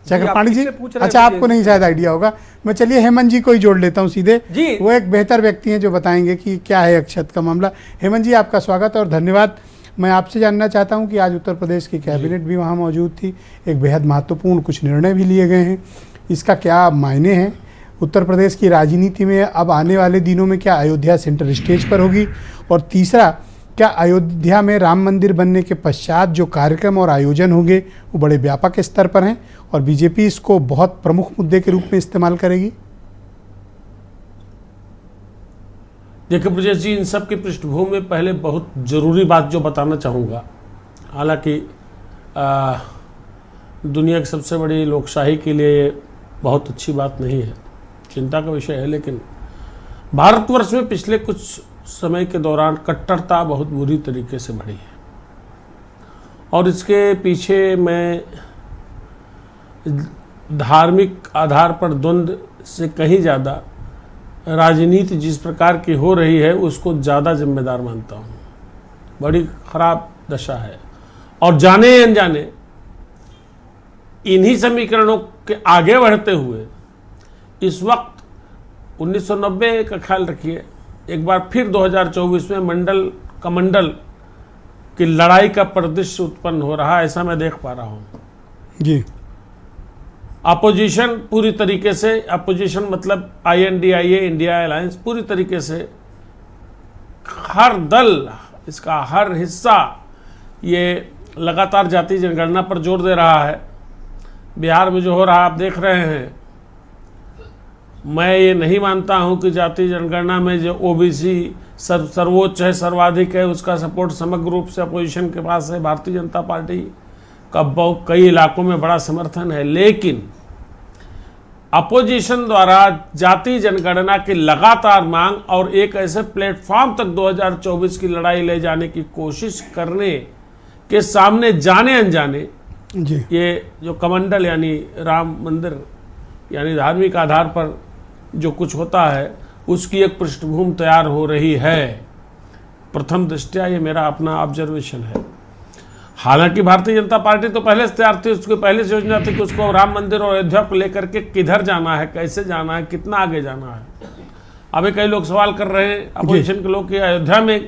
चक्रपाणी जी, अच्छा आपको नहीं शायद आइडिया होगा, मैं चलिए हेमंत जी को ही जोड़ लेता हूं सीधे जी। वो एक बेहतर व्यक्ति हैं जो बताएंगे कि क्या है अक्षत का मामला। हेमंत जी आपका स्वागत और धन्यवाद। मैं आपसे जानना चाहता हूं कि आज उत्तर प्रदेश की कैबिनेट भी वहां मौजूद थी, एक बेहद महत्वपूर्ण कुछ निर्णय भी लिए गए हैं, इसका क्या मायने हैं उत्तर प्रदेश की राजनीति में? अब आने वाले दिनों में क्या अयोध्या सेंटर स्टेज पर होगी? और तीसरा, क्या अयोध्या में राम मंदिर बनने के पश्चात जो कार्यक्रम और आयोजन होंगे वो बड़े व्यापक स्तर पर हैं और बीजेपी इसको बहुत प्रमुख मुद्दे के रूप में इस्तेमाल करेगी? देखिए ब्रजेश जी, इन सब की पृष्ठभूमि में पहले बहुत ज़रूरी बात जो बताना चाहूँगा, हालांकि दुनिया की सबसे बड़ी लोकशाही के लिए ये बहुत अच्छी बात नहीं है, चिंता का विषय है, लेकिन भारतवर्ष में पिछले कुछ समय के दौरान कट्टरता बहुत बुरी तरीके से बढ़ी है और इसके पीछे मैं धार्मिक आधार पर द्वंद्व से कहीं ज़्यादा राजनीति जिस प्रकार की हो रही है उसको ज़्यादा जिम्मेदार मानता हूँ। बड़ी खराब दशा है और जाने अनजाने इन्हीं समीकरणों के आगे बढ़ते हुए इस वक्त 1990 का ख्याल रखिए, एक बार फिर 2024 में मंडल कमंडल की लड़ाई का परिदृश्य उत्पन्न हो रहा है, ऐसा मैं देख पा रहा हूँ जी। अपोजिशन पूरी तरीके से, अपोजिशन मतलब INDIA इंडिया अलायंस पूरी तरीके से हर दल, इसका हर हिस्सा ये लगातार जाति जनगणना पर जोर दे रहा है। बिहार में जो हो रहा आप देख रहे हैं, मैं ये नहीं मानता हूं कि जाति जनगणना में जो OBC सर्वोच्च है, सर्वाधिक है, उसका सपोर्ट समग्र रूप से अपोजिशन के पास है। भारतीय जनता पार्टी का बहुत कई इलाकों में बड़ा समर्थन है, लेकिन अपोजिशन द्वारा जाति जनगणना की लगातार मांग और एक ऐसे प्लेटफॉर्म तक 2024 की लड़ाई ले जाने की कोशिश करने के सामने जाने अनजाने जी ये जो कमंडल यानी राम मंदिर यानी धार्मिक आधार पर जो कुछ होता है उसकी एक पृष्ठभूमि तैयार हो रही है। प्रथम दृष्टया ये मेरा अपना ऑब्जर्वेशन है। हालांकि भारतीय जनता पार्टी तो पहले से तैयार थी, उसकी पहले से योजना थी कि उसको राम मंदिर और अयोध्या को लेकर के किधर जाना है, कैसे जाना है, कितना आगे जाना है। अभी कई लोग सवाल कर रहे हैं अपोजिशन के लोग कि अयोध्या में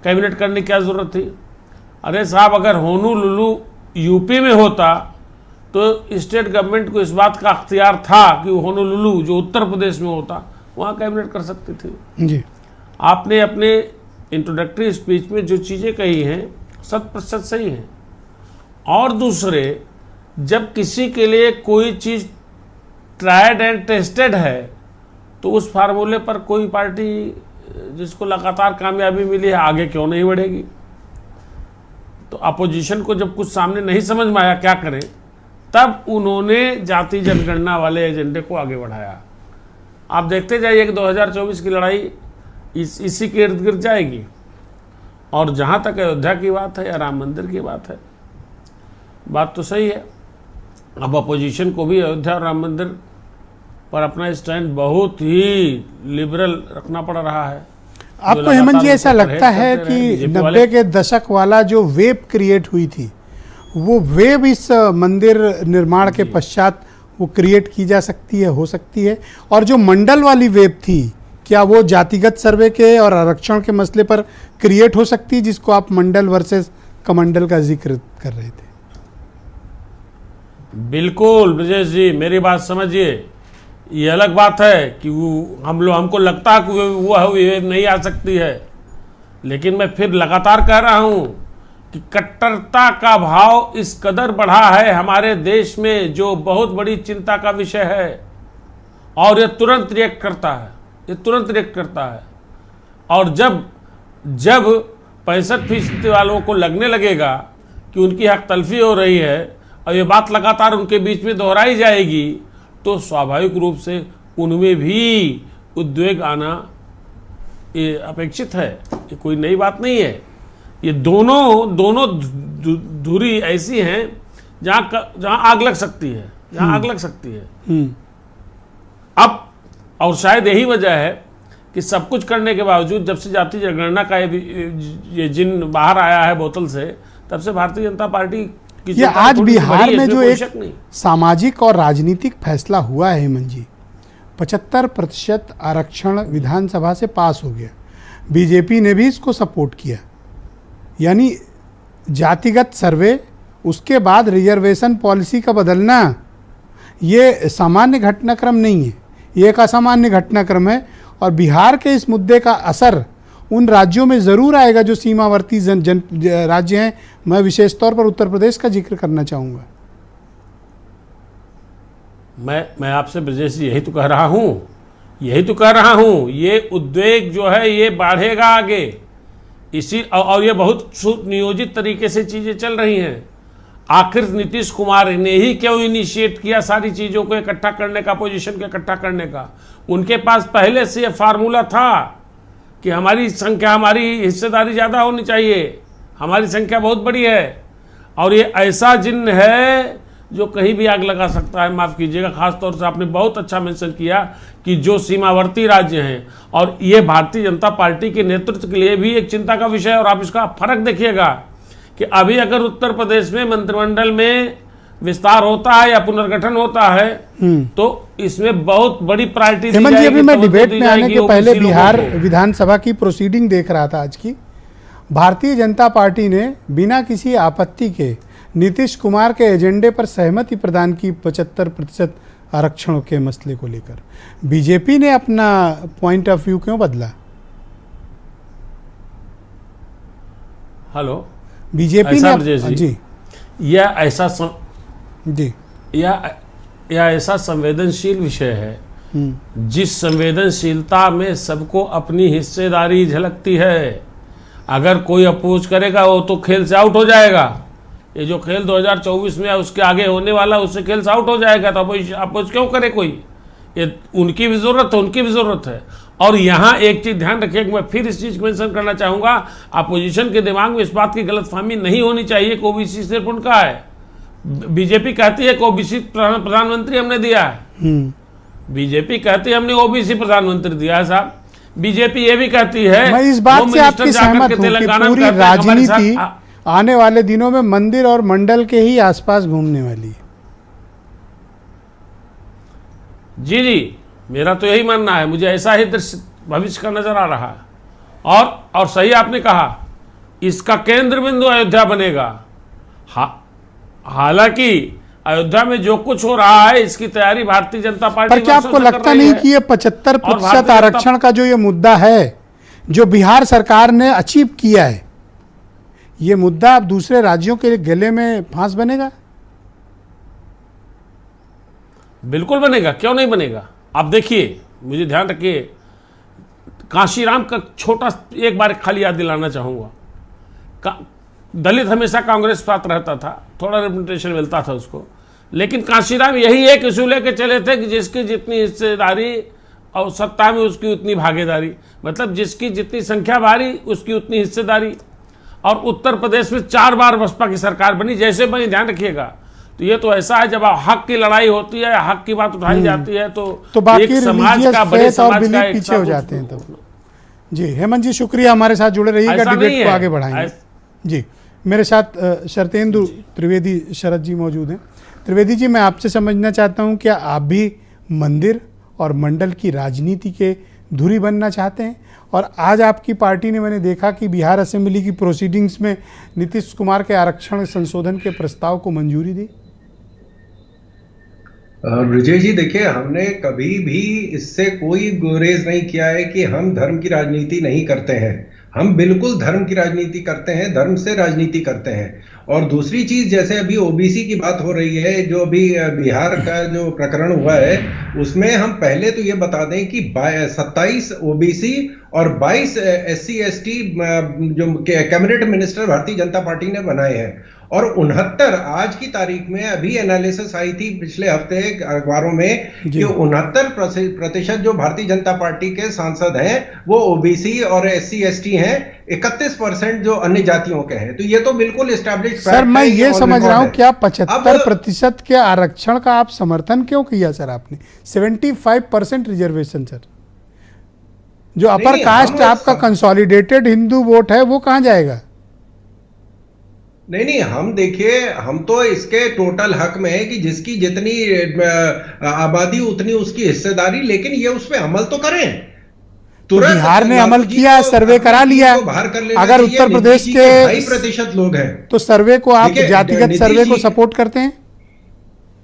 कैबिनेट करने की क्या जरूरत थी। अरे साहब, अगर होनोलुलु यूपी में होता तो स्टेट गवर्नमेंट को इस बात का अख्तियार था कि होनोलुलु जो उत्तर प्रदेश में होता वहाँ कैबिनेट कर सकती थी। जी आपने अपने इंट्रोडक्टरी स्पीच में जो चीज़ें कही हैं 100% सही हैं। और दूसरे, जब किसी के लिए कोई चीज़ ट्राइड एंड टेस्टेड है तो उस फार्मूले पर कोई पार्टी जिसको लगातार कामयाबी मिली है आगे क्यों नहीं बढ़ेगी। तो अपोजिशन को जब कुछ सामने नहीं समझ में आया क्या करें, तब उन्होंने जाति जनगणना वाले एजेंडे को आगे बढ़ाया। आप देखते जाइए कि 2024 की लड़ाई इसी के इर्द गिर्द जाएगी। और जहाँ तक अयोध्या की बात है या राम मंदिर की बात है, बात तो सही है। अब अपोजिशन को भी अयोध्या और राम मंदिर पर अपना स्टैंड बहुत ही लिबरल रखना पड़ रहा है। आपको हेमंत जी ऐसा लगता है कि 90 के दशक वाला जो वेव क्रिएट हुई थी वो वेव इस मंदिर निर्माण के पश्चात वो क्रिएट की जा सकती है, हो सकती है? और जो मंडल वाली वेव थी, क्या वो जातिगत सर्वे के और आरक्षण के मसले पर क्रिएट हो सकती है, जिसको आप मंडल वर्सेस कमंडल का जिक्र कर रहे थे? बिल्कुल ब्रजेश जी, मेरी बात समझिए। ये अलग बात है कि वो हमको लगता है कि वो वेव नहीं आ सकती है, लेकिन मैं फिर लगातार कह रहा हूँ कि कट्टरता का भाव इस कदर बढ़ा है हमारे देश में, जो बहुत बड़ी चिंता का विषय है। और ये तुरंत रिएक्ट करता है, ये तुरंत रिएक्ट करता है। और जब 65% वालों को लगने लगेगा कि उनकी हक तलफी हो रही है और ये बात लगातार उनके बीच में दोहराई जाएगी तो स्वाभाविक रूप से उनमें भी उद्वेग आना ये अपेक्षित है। ये कोई नई बात नहीं है। ये दोनों धुरी ऐसी हैं जहां आग लग सकती है, अब और शायद यही वजह है कि सब कुछ करने के बावजूद जब से जाति जनगणना का ये जिन बाहर आया है बोतल से, तब से भारतीय जनता पार्टी की ये आज बिहार में जो एक सामाजिक और राजनीतिक फैसला हुआ है हेमंत जी, 75% आरक्षण विधानसभा से पास हो गया, बीजेपी ने भी इसको सपोर्ट किया, यानी जातिगत सर्वे, उसके बाद रिजर्वेशन पॉलिसी का बदलना, ये सामान्य घटनाक्रम नहीं है, ये एक असामान्य घटनाक्रम है। और बिहार के इस मुद्दे का असर उन राज्यों में ज़रूर आएगा जो सीमावर्ती राज्य हैं। मैं विशेष तौर पर उत्तर प्रदेश का जिक्र करना चाहूँगा। मैं आपसे ब्रजेश जी यही तो कह रहा हूँ, ये उद्वेग जो है ये बढ़ेगा आगे, इसी और ये बहुत सुनियोजित तरीके से चीज़ें चल रही हैं। आखिर नीतीश कुमार ने ही क्यों इनिशिएट किया सारी चीज़ों को इकट्ठा करने का, पोजीशन को इकट्ठा करने का? उनके पास पहले से ये फार्मूला था कि हमारी संख्या, हमारी हिस्सेदारी ज़्यादा होनी चाहिए, हमारी संख्या बहुत बड़ी है और ये ऐसा जिन्न है जो कहीं भी आग लगा सकता है। माफ़ कीजिएगा, खास तौर से आपने बहुत अच्छा मेंशन किया कि जो सीमावर्ती राज्य हैं, और ये भारतीय जनता पार्टी के नेतृत्व के लिए भी एक चिंता का विषय है। और आप इसका फर्क देखिएगा कि अभी अगर उत्तर प्रदेश में मंत्रिमंडल में विस्तार होता है या पुनर्गठन होता है तो इसमें बहुत बड़ी प्रायोरिटी दी जाएगी। अभी मैं डिबेट में आने के पहले बिहार विधानसभा की प्रोसीडिंग देख रहा था आज की। भारतीय जनता पार्टी ने बिना किसी आपत्ति के नीतीश कुमार के एजेंडे पर सहमति प्रदान की 75% आरक्षणों के मसले को लेकर। बीजेपी ने अपना पॉइंट ऑफ व्यू क्यों बदला? हेलो, बीजेपी ने जी यह ऐसा संवेदनशील विषय है जिस संवेदनशीलता में सबको अपनी हिस्सेदारी झलकती है। अगर कोई अपोज करेगा वो तो खेल से आउट हो जाएगा। ये जो खेल 2024 में उसके आगे होने वाला उससे खेल से आउट हो जाएगा, तो अपोज क्यों करे कोई? ये उनकी भी ज़रूरत है। और यहाँ एक चीज़ ध्यान रखिए कि मैं फिर इस चीज़ को मेंशन करना चाहूँगा, अपोजिशन के दिमाग में इस बात की गलतफहमी नहीं होनी चाहिए कि ओबीसी सिर्फ उनका है। बीजेपी कहती है कि ओबीसी प्रधानमंत्री हमने दिया है, बीजेपी कहती है हमने ओबीसी प्रधानमंत्री दिया है। साहब, बीजेपी ये भी कहती है, मैं इस बात से आपकी सहमत हूं कि पूरी राजनीति आने वाले दिनों में मंदिर और मंडल के ही आसपास घूमने वाली है। जी, मेरा तो यही मानना है, मुझे ऐसा ही दृश्य भविष्य का नजर आ रहा है। और सही आपने कहा, इसका केंद्र बिंदु अयोध्या बनेगा। हालांकि अयोध्या में जो कुछ हो रहा है इसकी तैयारी भारतीय जनता पार्टी, पर क्या आपको लगता नहीं कि ये 75% आरक्षण का जो ये मुद्दा है, जो बिहार सरकार ने अचीव किया है, ये मुद्दा अब दूसरे राज्यों के गले में फांस बनेगा? बिल्कुल बनेगा, क्यों नहीं बनेगा। आप देखिए, मुझे ध्यान रखिए, कांशीराम का छोटा एक बार खाली याद दिलाना चाहूँगा। दलित हमेशा कांग्रेस साथ रहता था, थोड़ा रिप्रेजेंटेशन मिलता था उसको, लेकिन कांशीराम यही एक इशू लेके चले थे कि जिसकी जितनी हिस्सेदारी और सत्ता में उसकी उतनी भागीदारी, मतलब जिसकी जितनी संख्या भारी उसकी उतनी हिस्सेदारी। और उत्तर प्रदेश में 4 बार बसपा की सरकार बनी, जैसे बनी, ध्यान रखिएगा। तो ये तो ऐसा है, जब हक की लड़ाई होती है, हक की बात उठाई जाती है तो बाकी एक समाज का, बड़े समाज का पीछे हो जाते हैं। तो जी हेमंत जी, शुक्रिया, हमारे साथ जुड़े रहिएगा, डिबेट को आगे बढ़ाएंगे। जी, मेरे साथ शरतेंदु त्रिवेदी शरद जी मौजूद हैं। त्रिवेदी जी, मैं आपसे समझना चाहता हूं, क्या आप भी मंदिर और मंडल की राजनीति के धुरी बनना चाहते हैं? और आज आपकी पार्टी ने, मैंने देखा कि बिहार असेंबली की प्रोसीडिंग्स में नीतीश कुमार के आरक्षण संशोधन के प्रस्ताव को मंजूरी दी। ब्रजेश जी, देखिए, हमने कभी भी इससे कोई गुरेज नहीं किया है कि हम धर्म की राजनीति नहीं करते हैं। हम बिल्कुल धर्म की राजनीति करते हैं, धर्म से राजनीति करते हैं। और दूसरी चीज, जैसे अभी ओबीसी की बात हो रही है, जो अभी बिहार का जो प्रकरण हुआ है, उसमें हम पहले तो ये बता दें कि 27 ओबीसी और 22 SC ST जो cabinet minister Bharatiya Janata party ने बनाए हैं। और 69 आज की तारीख में अभी एनालिसिस आई थी पिछले हफ्ते अखबारों में कि 69% जो भारतीय जनता पार्टी के सांसद हैं वो ओबीसी और SC ST हैं, 31% जो अन्य जातियों के हैं। तो ये तो बिल्कुल एस्टैब्लिश फैक्ट है। सर मैं ये समझ रहा हूं क्या 75% के आरक्षण का आप समर्थन क्यों किया सर आपने? 75% रिजर्वेशन सर, जो अपर कास्ट आपका कंसोलिडेटेड हिंदू वोट है वो कहां जाएगा? नहीं, हम देखिए, हम तो इसके टोटल हक में है कि जिसकी जितनी आबादी उतनी उसकी हिस्सेदारी, लेकिन ये उस पर अमल तो करें। तो बिहार ने अमल किया, सर्वे करा लिया। अगर उत्तर प्रदेश के 2.5% लोग हैं तो सर्वे को आप जातिगत सर्वे को सपोर्ट करते हैं?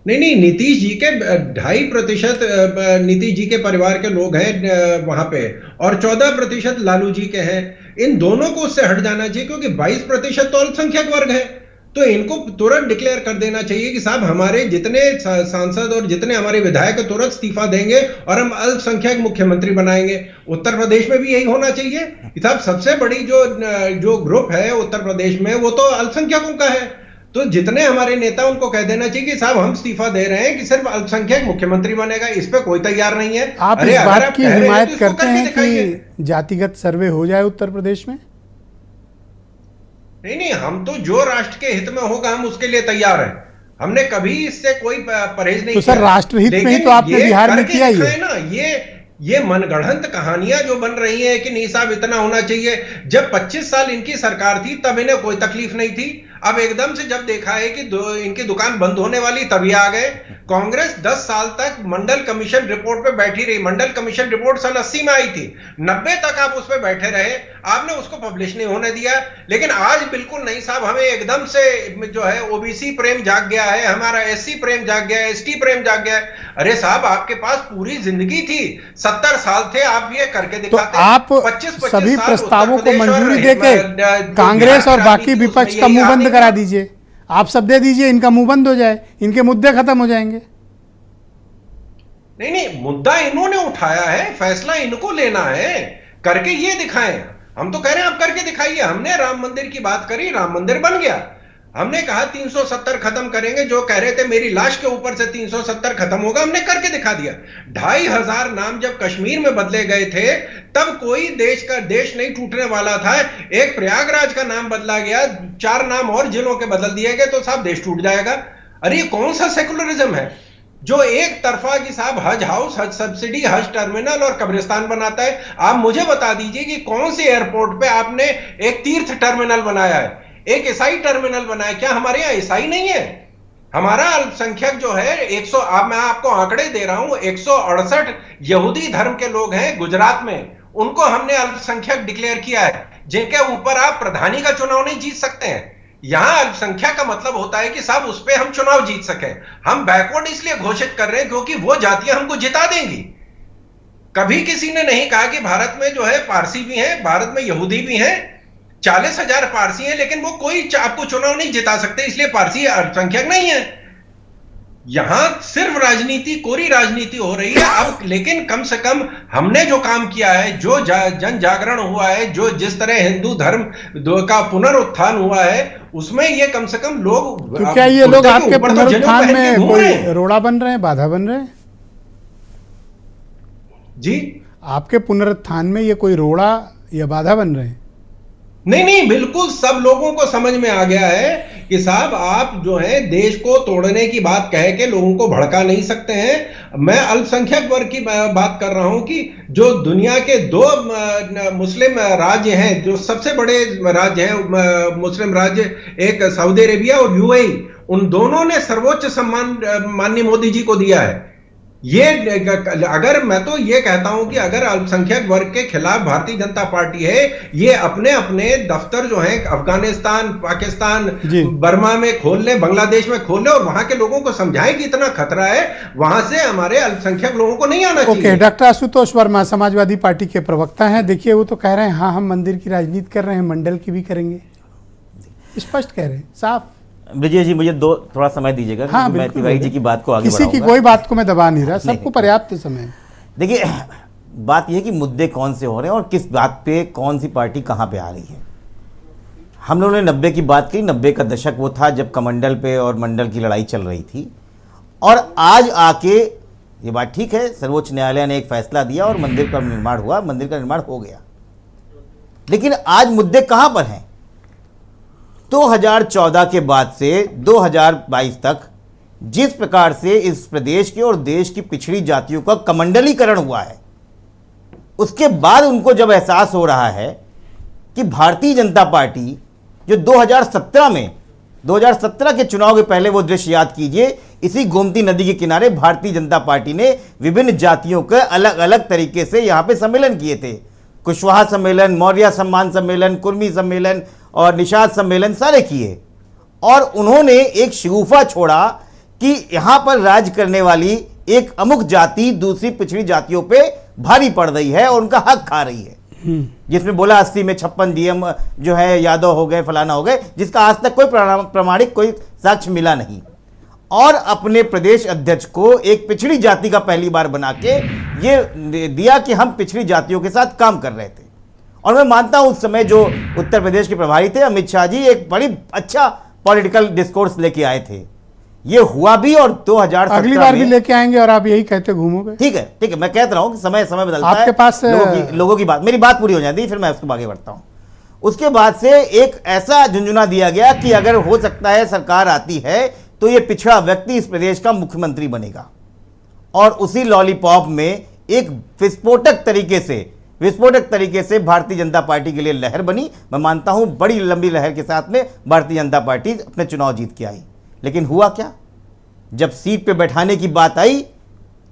नहीं, नीतीश जी के 2.5% नीतीश जी के परिवार के लोग हैं वहां पे, और 14% लालू जी के हैं। इन दोनों को उससे हट जाना चाहिए, क्योंकि 22% तो अल्पसंख्यक वर्ग है। तो इनको तुरंत डिक्लेयर कर देना चाहिए कि साहब हमारे जितने सांसद और जितने हमारे विधायक तुरंत इस्तीफा देंगे और हम अल्पसंख्यक मुख्यमंत्री बनाएंगे। उत्तर प्रदेश में भी यही होना चाहिए कि साहब सबसे बड़ी जो ग्रुप है उत्तर प्रदेश में वो तो अल्पसंख्यकों का है। तो जितने हमारे नेता उनको कह देना चाहिए कि साहब हम इस्तीफा दे रहे हैं कि सिर्फ अल्पसंख्यक मुख्यमंत्री बनेगा। इस पे कोई तैयार नहीं है। आप इस बात की हिमायत करते हैं कि जातिगत सर्वे हो जाए उत्तर प्रदेश में? नहीं, हम तो जो राष्ट्र के हित में होगा हम उसके लिए तैयार हैं। हमने कभी इससे कोई परहेज नहीं किया। तो सर राष्ट्रहित में ही तो आपने बिहार में किया ही है ना। ये मनगढ़ंत कहानियां जो बन रही हैं कि नहीं साहब इतना होना चाहिए। जब 25 साल इनकी सरकार थी तब इन्हें कोई तकलीफ नहीं थी। अब एकदम से जब देखा है कि इनकी दुकान बंद होने वाली, तभी आ गए। कांग्रेस 10 साल तक मंडल कमीशन रिपोर्ट पे बैठी रही। मंडल कमीशन रिपोर्ट सन 80 में आई थी, 90 तक आप उस पर बैठे रहे, आपने उसको पब्लिश नहीं होने दिया। लेकिन आज बिल्कुल नहीं साहब, हमें एकदम से जो है ओबीसी प्रेम जाग गया है, हमारा SC प्रेम जाग गया है, ST प्रेम जाग गया है। अरे साहब आपके पास पूरी जिंदगी थी, 70 साल थे, आप ये करके दिखाते। तो आप 25 सभी प्रस्तावों को मंजूरी देके कांग्रेस और बाकी विपक्ष का मुंह बंद करा दीजिए। आप सब दे दीजिए, इनका मुंह बंद हो जाए, इनके मुद्दे खत्म हो जाएंगे। नहीं, मुद्दा इन्होंने उठाया है, फैसला इनको लेना है, करके ये दिखाएं। हम तो कह रहे हैं आप करके दिखाइए। हमने राम मंदिर की बात करी, राम मंदिर बन गया। हमने कहा 370 खत्म करेंगे, जो कह रहे थे मेरी लाश के ऊपर से 370 खत्म होगा, हमने करके दिखा दिया। 2500 नाम जब कश्मीर में बदले गए थे तब कोई देश नहीं टूटने वाला था। एक प्रयागराज का नाम बदला गया, 4 नाम और जिलों के बदल दिए गए, तो साहब देश टूट जाएगा। अरे ये कौन सा सेकुलरिज्म है जो एक तरफा की साहब हज हाउस, हज सब्सिडी, हज टर्मिनल और कब्रिस्तान बनाता है? आप मुझे बता दीजिए कि कौन से एयरपोर्ट पे आपने एक तीर्थ टर्मिनल बनाया है, एक ईसाई टर्मिनल बनाया? क्या हमारे यहां ईसाई नहीं है? हमारा अल्पसंख्यक जो है मैं आपको आंकड़े दे रहा हूं, 168 यहूदी धर्म के लोग हैं गुजरात में, उनको हमने अल्पसंख्यक डिक्लेयर किया है, जिनके ऊपर आप प्रधानी का चुनाव नहीं जीत सकते हैं। यहां अल्पसंख्यक का मतलब होता है कि साहब उस पर हम चुनाव जीत सकें। हम बैकवर्ड इसलिए घोषित कर रहे हैं क्योंकि वो जातियां हमको जिता देंगी। कभी किसी ने नहीं कहा कि भारत में जो है पारसी भी हैं, भारत में यहूदी भी हैं, 40,000 पारसी हैं, लेकिन वो कोई आपको चुनाव नहीं जिता सकते, इसलिए पारसी अल्पसंख्यक नहीं है। यहां सिर्फ राजनीति, कोरी राजनीति हो रही है अब। लेकिन कम से कम हमने जो काम किया है, जो जन जागरण हुआ है, जो जिस तरह हिंदू धर्म का पुनरुत्थान हुआ है, उसमें ये कम से कम लोग, तो क्या ये लोग आपके पुनरुत्थान में कोई रोड़ा बन रहे हैं, बाधा बन रहे हैं? जी, आपके पुनरुत्थान में ये कोई रोड़ा या बाधा बन रहे हैं? नहीं, बिल्कुल सब लोगों को समझ में आ गया है कि साहब आप जो है देश को तोड़ने की बात कह के लोगों को भड़का नहीं सकते हैं। मैं अल्पसंख्यक वर्ग की बात कर रहा हूं कि जो दुनिया के 2 मुस्लिम राज्य हैं, जो सबसे बड़े राज्य हैं मुस्लिम राज्य, एक सऊदी अरेबिया और UAE, उन दोनों ने सर्वोच्च सम्मान माननीय मोदी जी को दिया है। ये अगर मैं तो ये कहता हूं कि अगर अल्पसंख्यक वर्ग के खिलाफ भारतीय जनता पार्टी है, ये अपने अपने दफ्तर जो हैं अफगानिस्तान, पाकिस्तान, बर्मा में खोल ले, बांग्लादेश में खोल ले, और वहां के लोगों को समझाएं कि इतना खतरा है, वहां से हमारे अल्पसंख्यक लोगों को नहीं आना चाहिए। Okay, doctor Ashutosh Verma Samajwadi party के प्रवक्ता हैं। देखिए वो तो कह रहे हैं हाँ हम मंदिर की राजनीति कर रहे हैं, मंडल की भी करेंगे, स्पष्ट कह रहे हैं, साफ। विजय जी मुझे थोड़ा समय दीजिएगा। हाँ, मैं तिवारी जी की बात को आगे किसी की कोई बात को मैं दबा नहीं रहा, सबको पर्याप्त समय। देखिए बात यह है कि मुद्दे कौन से हो रहे हैं और किस बात पे कौन सी पार्टी कहाँ पे आ रही है। हम लोगों ने 90 की बात की। 90 का दशक वो था जब कमंडल पे और मंडल की लड़ाई चल रही थी, और आज आके ये बात ठीक है, सर्वोच्च न्यायालय ने एक फैसला दिया और मंदिर का निर्माण हुआ, मंदिर का निर्माण हो गया। लेकिन आज मुद्दे कहां पर हैं? 2014 के बाद से 2022 तक जिस प्रकार से इस प्रदेश के और देश की पिछड़ी जातियों का कमंडलीकरण हुआ है, उसके बाद उनको जब एहसास हो रहा है कि भारतीय जनता पार्टी जो 2017 के चुनाव के पहले वो दृश्य याद कीजिए, इसी गोमती नदी के किनारे भारतीय जनता पार्टी ने विभिन्न जातियों के अलग अलग तरीके से यहाँ पे सम्मेलन किए थे। कुशवाहा सम्मेलन, मौर्य सम्मान सम्मेलन, कुर्मी सम्मेलन और निषाद सम्मेलन सारे किए, और उन्होंने एक शगुफा छोड़ा कि यहाँ पर राज करने वाली एक अमुक जाति दूसरी पिछड़ी जातियों पे भारी पड़ रही है और उनका हक खा रही है, जिसमें बोला 80 में 56 डीएम जो है यादव हो गए, फलाना हो गए, जिसका आज तक कोई प्रमाणिक कोई साक्ष्य मिला नहीं। और अपने प्रदेश अध्यक्ष को एक पिछड़ी जाति का पहली बार बना के ये दिया कि हम पिछड़ी जातियों के साथ काम कर रहे थे। और मैं मानता हूं उस समय जो उत्तर प्रदेश के प्रभारी थे अमित शाह जी, एक बड़ी अच्छा पॉलिटिकल डिस्कोर्स लेके आए थे। ये हुआ भी, और 2017 अगली बार भी लेके आएंगे और आप यही कहते घूमोगे। ठीक है, मैं कहता रहा हूं कि समय समय बदलता है। आपके पास लोगों की बात, मेरी बात पूरी हो जाती है, फिर मैं उसको आगे बढ़ता हूं। उसके बाद से एक ऐसा झुंझुना दिया गया कि अगर हो सकता है सरकार आती है तो ये पिछड़ा व्यक्ति इस प्रदेश का मुख्यमंत्री बनेगा, और उसी लॉलीपॉप में एक विस्फोटक तरीके से भारतीय जनता पार्टी के लिए लहर बनी। मैं मानता हूं बड़ी लंबी लहर के साथ में भारतीय जनता पार्टी अपने चुनाव जीत के आई। लेकिन हुआ क्या? जब सीट पे बैठाने की बात आई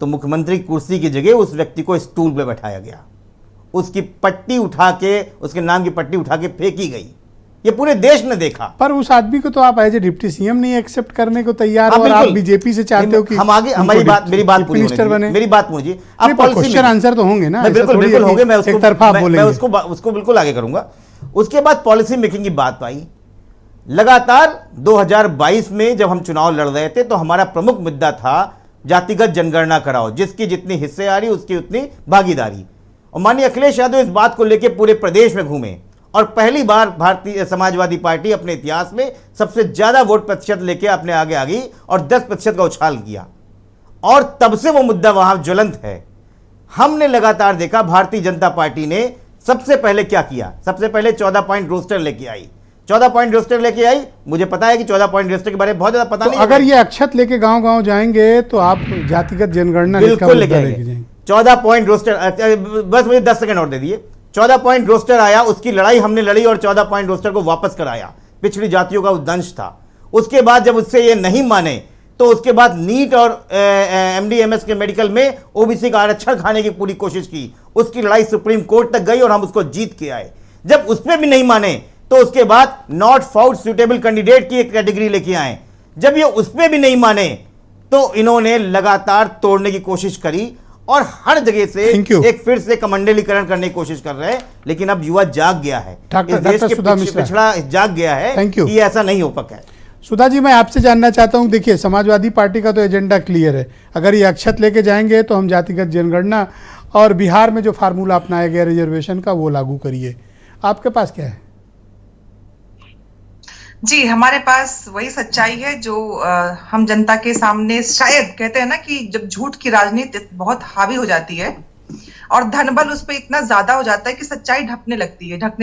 तो मुख्यमंत्री कुर्सी की जगह उस व्यक्ति को स्टूल पे बैठाया गया, उसकी पट्टी उठा के, उसके नाम की पट्टी उठा के फेंकी गई। ये पूरे देश ने देखा। पर उस आदमी को तो आप एज ए डिप्टी सीएम नहीं एक्सेप्ट करने को तैयार हो, और आप बीजेपी से चाहते हो कि हम आगे, मेरी बात पूरी होने, मेरी बात पूरी। आप क्वेश्चन आंसर तो होंगे ना? बिल्कुल होंगे, मैं उसको बिल्कुल आगे करूंगा। उसके बाद पॉलिसी मेकिंग की बात आई। लगातार 2022 में जब हम चुनाव लड़ रहे थे तो हमारा प्रमुख मुद्दा था जातिगत जनगणना कराओ, जिसकी जितनी हिस्सेदारी उसकी उतनी भागीदारी। और माननीय अखिलेश यादव इस बात को लेकर पूरे प्रदेश में घूमे, और पहली बार भारतीय समाजवादी पार्टी अपने इतिहास में सबसे ज्यादा वोट प्रतिशत लेके अपने आगे आ गई और 10% का उछाल किया, और तब से वो मुद्दा वहां ज्वलंत है। हमने लगातार देखा भारतीय जनता पार्टी ने सबसे पहले क्या किया। सबसे पहले 14 पॉइंट रोस्टर लेके आई। 14 पॉइंट रोस्टर लेके आई। मुझे पता है कि 14 पॉइंट रोस्टर के बारे में बहुत ज्यादा पता नहीं। अगर ये अक्षत लेके गांव-गांव जाएंगे तो आप जातिगत जनगणना बिल्कुल लेके जाएंगे। 14 पॉइंट रोस्टर, बस मुझे 10 सेकंड और दे दिए। 14 पॉइंट रोस्टर आया, उसकी लड़ाई हमने लड़ी और 14 पॉइंट रोस्टर को वापस कराया। पिछड़ी जातियों का उद्दंश था। उसके बाद जब उससे ये नहीं माने तो उसके बाद नीट और एमडीएमएस के मेडिकल में ओबीसी का आरक्षण खाने की पूरी कोशिश की। उसकी लड़ाई सुप्रीम कोर्ट तक गई और हम उसको जीत के आए। जब उसमें भी नहीं माने तो उसके बाद नॉट फाउंड सुटेबल कैंडिडेट की एक कैटेगरी लेके आए। जब ये उसमें भी नहीं माने तो इन्होंने लगातार तोड़ने की कोशिश करी और हर जगह से एक फिर से कमंडलीकरण करने की कोशिश कर रहे हैं। लेकिन अब युवा जाग गया है, इस देश के पिछड़ा जाग गया है कि ऐसा नहीं हो पका है। सुधा जी, मैं आपसे जानना चाहता हूं, देखिए समाजवादी पार्टी का तो एजेंडा क्लियर है। अगर ये अक्षत लेके जाएंगे तो हम जातिगत जनगणना और बिहार में जो फार्मूला अपनाया गया रिजर्वेशन का वो लागू करिए। आपके पास क्या है? जी, हमारे पास वही सच्चाई है जो हम जनता के सामने, शायद कहते हैं ना कि जब झूठ की राजनीति बहुत हावी हो जाती है और धनबल उस पर इतना ज्यादा हो जाता है कि सच्चाई ढकने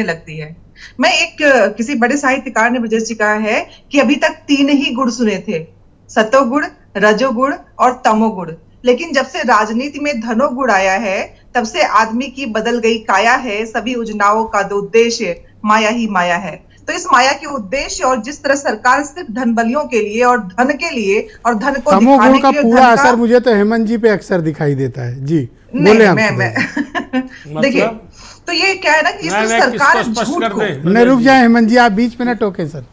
लगती है। मैं किसी बड़े साहित्यकार ने ब्रजेश जी कहा है कि अभी तक 3 ही गुण सुने थे, सतोगुण, रजोगुण और तमोगुण। लेकिन जब से राजनीति में धनोगुण आया है तब से आदमी की बदल गई काया है। सभी योजनाओं का दो उद्देश्य माया ही माया है। तो इस माया के उद्देश्य और जिस तरह सरकार सिर्फ धन बलियों के लिए और धन के लिए और धन को दिखाने के लिए, पूरा असर मुझे तो हेमंत जी पे अक्सर दिखाई देता है। जी बोले आप। देखिए, तो ये क्या है ना कि सरकार झूठ को, नहीं रुक जाए हेमंत जी, आप बीच में ना टोके सर।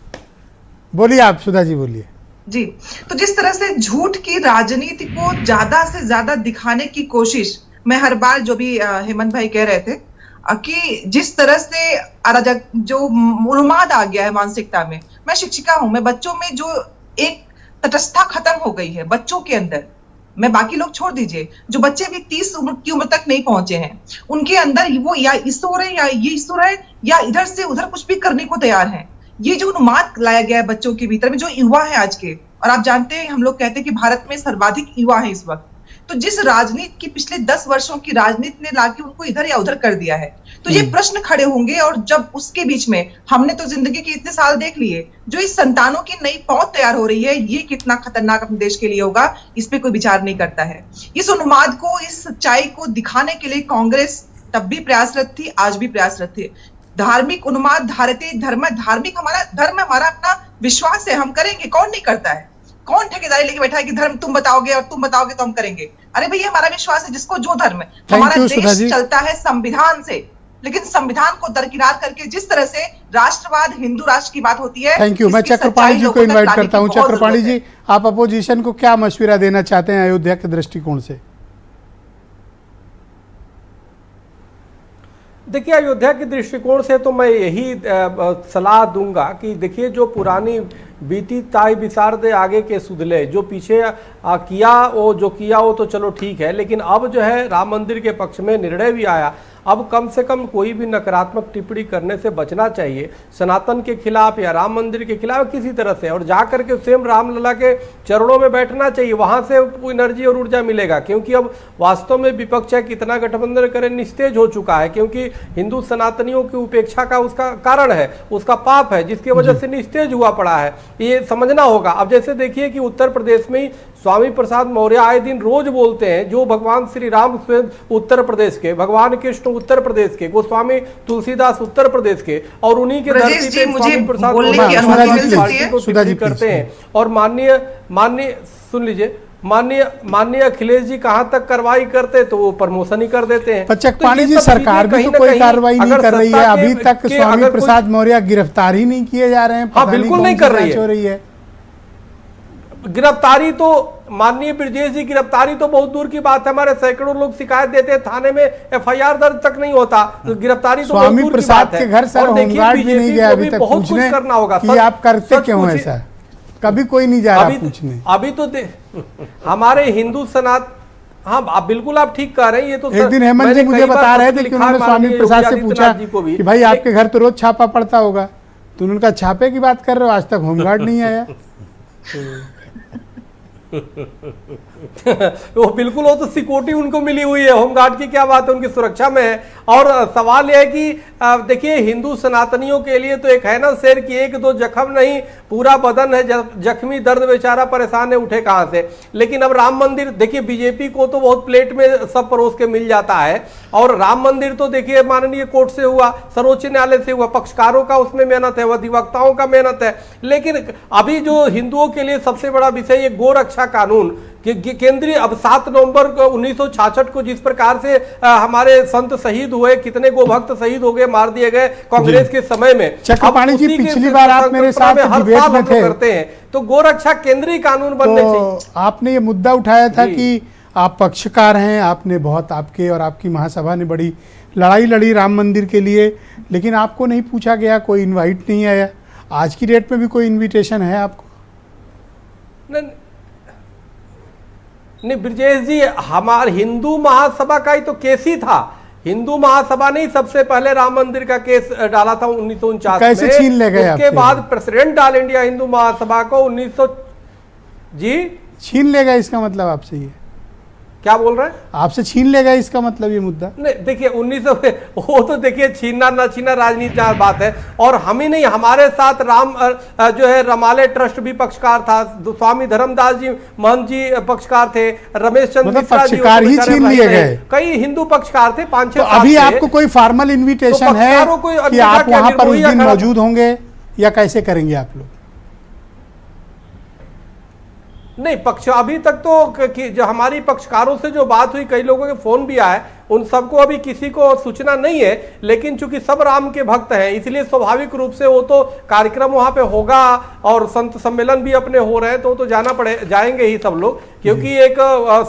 बोलिए आप, सुधा जी बोलिए। जी, तो जिस तरह से झूठ की राजनीति को ज्यादा से ज्यादा दिखाने की कोशिश, मैं हर बार जो भी हेमंत भाई कह रहे थे कि जिस तरह से अराजक जो उन्माद आ गया है मानसिकता में। मैं शिक्षिका हूं, मैं बच्चों में जो एक तटस्थता खत्म हो गई है बच्चों के अंदर, मैं बाकी लोग छोड़ दीजिए, जो बच्चे भी 30 की उम्र तक नहीं पहुंचे हैं, उनके अंदर वो या ईश्वर है या ये ईश्वर है या इधर से उधर कुछ भी करने को तैयार है। ये जो उन्माद लाया गया है बच्चों के भीतर में, जो युवा है आज के, और आप जानते हैं हम लोग कहते हैं कि भारत में सर्वाधिक युवा है इस वक्त, तो जिस राजनीति की पिछले 10 वर्षों की राजनीति ने लाके उनको इधर या उधर कर दिया है, तो ये प्रश्न खड़े होंगे। और जब उसके बीच में हमने तो जिंदगी के इतने साल देख लिए, जो इस संतानों की नई पौध तैयार हो रही है, ये कितना खतरनाक अपने देश के लिए होगा, इस पे कोई विचार नहीं करता है। इस उन्माद को, इस सच्चाई को दिखाने के लिए कांग्रेस तब भी प्रयासरत थी, आज भी प्रयासरत थी। धार्मिक उन्माद, धारते धर्म, धार्मिक हमारा धर्म, हमारा अपना विश्वास है, हम करेंगे। कौन नहीं करता है? कौन ठेकेदारी लेके बैठा है कि धर्म तुम बताओगे और तुम बताओगे तो हम करेंगे? अरे भैया, हमारा विश्वास है जिसको जो धर्म है। हमारा देश चलता है संविधान से, लेकिन संविधान को दरकिनार करके जिस तरह से राष्ट्रवाद, हिंदू राष्ट्र की बात होती है। Thank you. मैं चक्रपाणी जी को इन्वाइट करता हूं। चक्रपाणी जी, आप अपोजिशन को क्या मशविरा देना चाहते हैं अयोध्या के दृष्टिकोण से? देखिए, अयोध्या के दृष्टिकोण से तो मैं यही सलाह दूंगा कि देखिए, जो पुरानी बीती ताई विसार दे आगे के सुधले, जो पीछे किया वो तो चलो ठीक है, लेकिन अब जो है राम मंदिर के पक्ष में निर्णय भी आया, अब कम से कम कोई भी नकारात्मक टिप्पणी करने से बचना चाहिए, सनातन के खिलाफ या राम मंदिर के खिलाफ किसी तरह से, और जा करके स्वयं रामलला के चरणों में बैठना चाहिए, वहां से एनर्जी और ऊर्जा मिलेगा। क्योंकि अब वास्तव में विपक्ष है कितना गठबंधन करे निस्तेज हो चुका है, क्योंकि हिंदू सनातनियों की उपेक्षा का उसका कारण है, उसका पाप है, जिसकी वजह से निस्तेज हुआ पड़ा है, ये समझना होगा। अब जैसे देखिए कि उत्तर प्रदेश में स्वामी प्रसाद मौर्य आए दिन रोज बोलते हैं, जो भगवान श्री राम स्वयं उत्तर प्रदेश के, भगवान कृष्ण उत्तर प्रदेश के, गोस्वामी तुलसीदास उत्तर प्रदेश के, और उन्हीं के धरती पे स्वामी प्रसाद मौर्य करते हैं। और माननीय सुन लीजिए, माननीय अखिलेश जी कहां तक कार्रवाई करते तो वो प्रमोशन ही कर देते हैं। चक्रपाणी जी, सरकार भी तो कोई कार्रवाई नहीं कर रही है अभी तक। स्वामी प्रसाद मौर्य गिरफ्तार ही नहीं किए जा रहे हैं। हाँ, बिल्कुल नहीं कर रही है गिरफ्तारी तो। माननीय ब्रजेश जी, गिरफ्तारी तो बहुत दूर की बात है, हमारे सैकड़ों लोग शिकायत देते हैं, थाने में FIR दर्ज तक नहीं होता, तो गिरफ्तारी तो बहुत दूर की बात है। के घर सर होमगार्ड भी नहीं गया अभी तक पूछने करना होगा कि आप करते क्यों ऐसा, कभी कोई नहीं जा रहा पूछने। अभी तो हमारे हिंदू सनातन, हाँ आप बिल्कुल आप ठीक कह रहे हैं। ये तो एक दिन हेमंत जी मुझे बता रहे थे कि उन्होंने स्वामी प्रसाद से पूछा कि भाई आपके घर तो रोज छापा पड़ता होगा, तो उन्होंने कहा छापे की बात कर रहे हो, आज तक होमगार्ड नहीं आया। वो बिल्कुल, वो तो सिक्योरिटी उनको मिली हुई है, होमगार्ड की क्या बात है, उनकी सुरक्षा में है। और सवाल यह है कि देखिए, हिंदू सनातनियों के लिए तो एक है ना शेर की एक दो जख्म नहीं, पूरा बदन है जख्मी, दर्द बेचारा परेशान है, उठे कहां से। लेकिन अब राम मंदिर देखिए, बीजेपी को तो बहुत प्लेट में सब परोस के मिल जाता है, और राम मंदिर तो देखिए माननीय कोर्ट से हुआ, सर्वोच्च न्यायालय से हुआ, पक्षकारों का उसमें मेहनत है, अधिवक्ताओं का मेहनत है। लेकिन अभी जो हिंदुओं के लिए सबसे बड़ा विषय ये गोरक्षा कानून कि केंद्रीय, अब 7 नवंबर 1966 को जिस प्रकार से हमारे संत शहीद हुए, कितने गोभक्त शहीद हो गए, मार दिए गए कांग्रेस के समय में। चक्रपाणी जी, पिछली बार आप मेरे साथ डिबेट में थे, करते हैं तो गोरक्षा केंद्रीय कानून बनने चाहिए। आपने ये मुद्दा उठाया था कि आप पक्षकार हैं, आपने बहुत, आपके और आपकी महासभा ने बड़ी लड़ाई लड़ी राम मंदिर के लिए, लेकिन आपको नहीं पूछा गया, कोई इनवाइट नहीं आया। आज की डेट में भी कोई इनविटेशन है आपको? नहीं ब्रजेश जी, हमारे हिंदू महासभा का ही तो केस ही था। हिंदू महासभा ने ही सबसे पहले राम मंदिर का केस डाला था 1949 में। कैसे छीन ले गए? उसके बाद president all India Hindu Mahasabha को 1900 जी छीन ले गए, इसका मतलब आपसे ये क्या बोल रहे हैं? आपसे छीन लेगा इसका मतलब ये मुद्दा? नहीं देखिए, 1900 वो तो देखिए छीनना ना छीनना राजनीति की बात है, और हम ही नहीं, हमारे साथ राम जो है रमाले ट्रस्ट भी पक्षकार था, स्वामी धर्मदास जी महंत जी पक्षकार थे, रमेश चंद्र मिश्रा जी पक्षकार ही छीन लिए गए, कई हिंदू पक्षकार थे 5-6। तो अभी आपको कोई फॉर्मल इन्विटेशन है कि आप वहां पर उस दिन मौजूद होंगे या कैसे करेंगे आप लोग? नहीं, पक्ष अभी तक तो जो हमारी पक्षकारों से जो बात हुई, कई लोगों के फोन भी आए, उन सबको अभी किसी को सूचना नहीं है, लेकिन चूंकि सब राम के भक्त हैं इसलिए स्वाभाविक रूप से वो तो कार्यक्रम वहां पे होगा, और संत सम्मेलन भी अपने हो रहे हैं, तो जाएंगे ही सब लोग, क्योंकि एक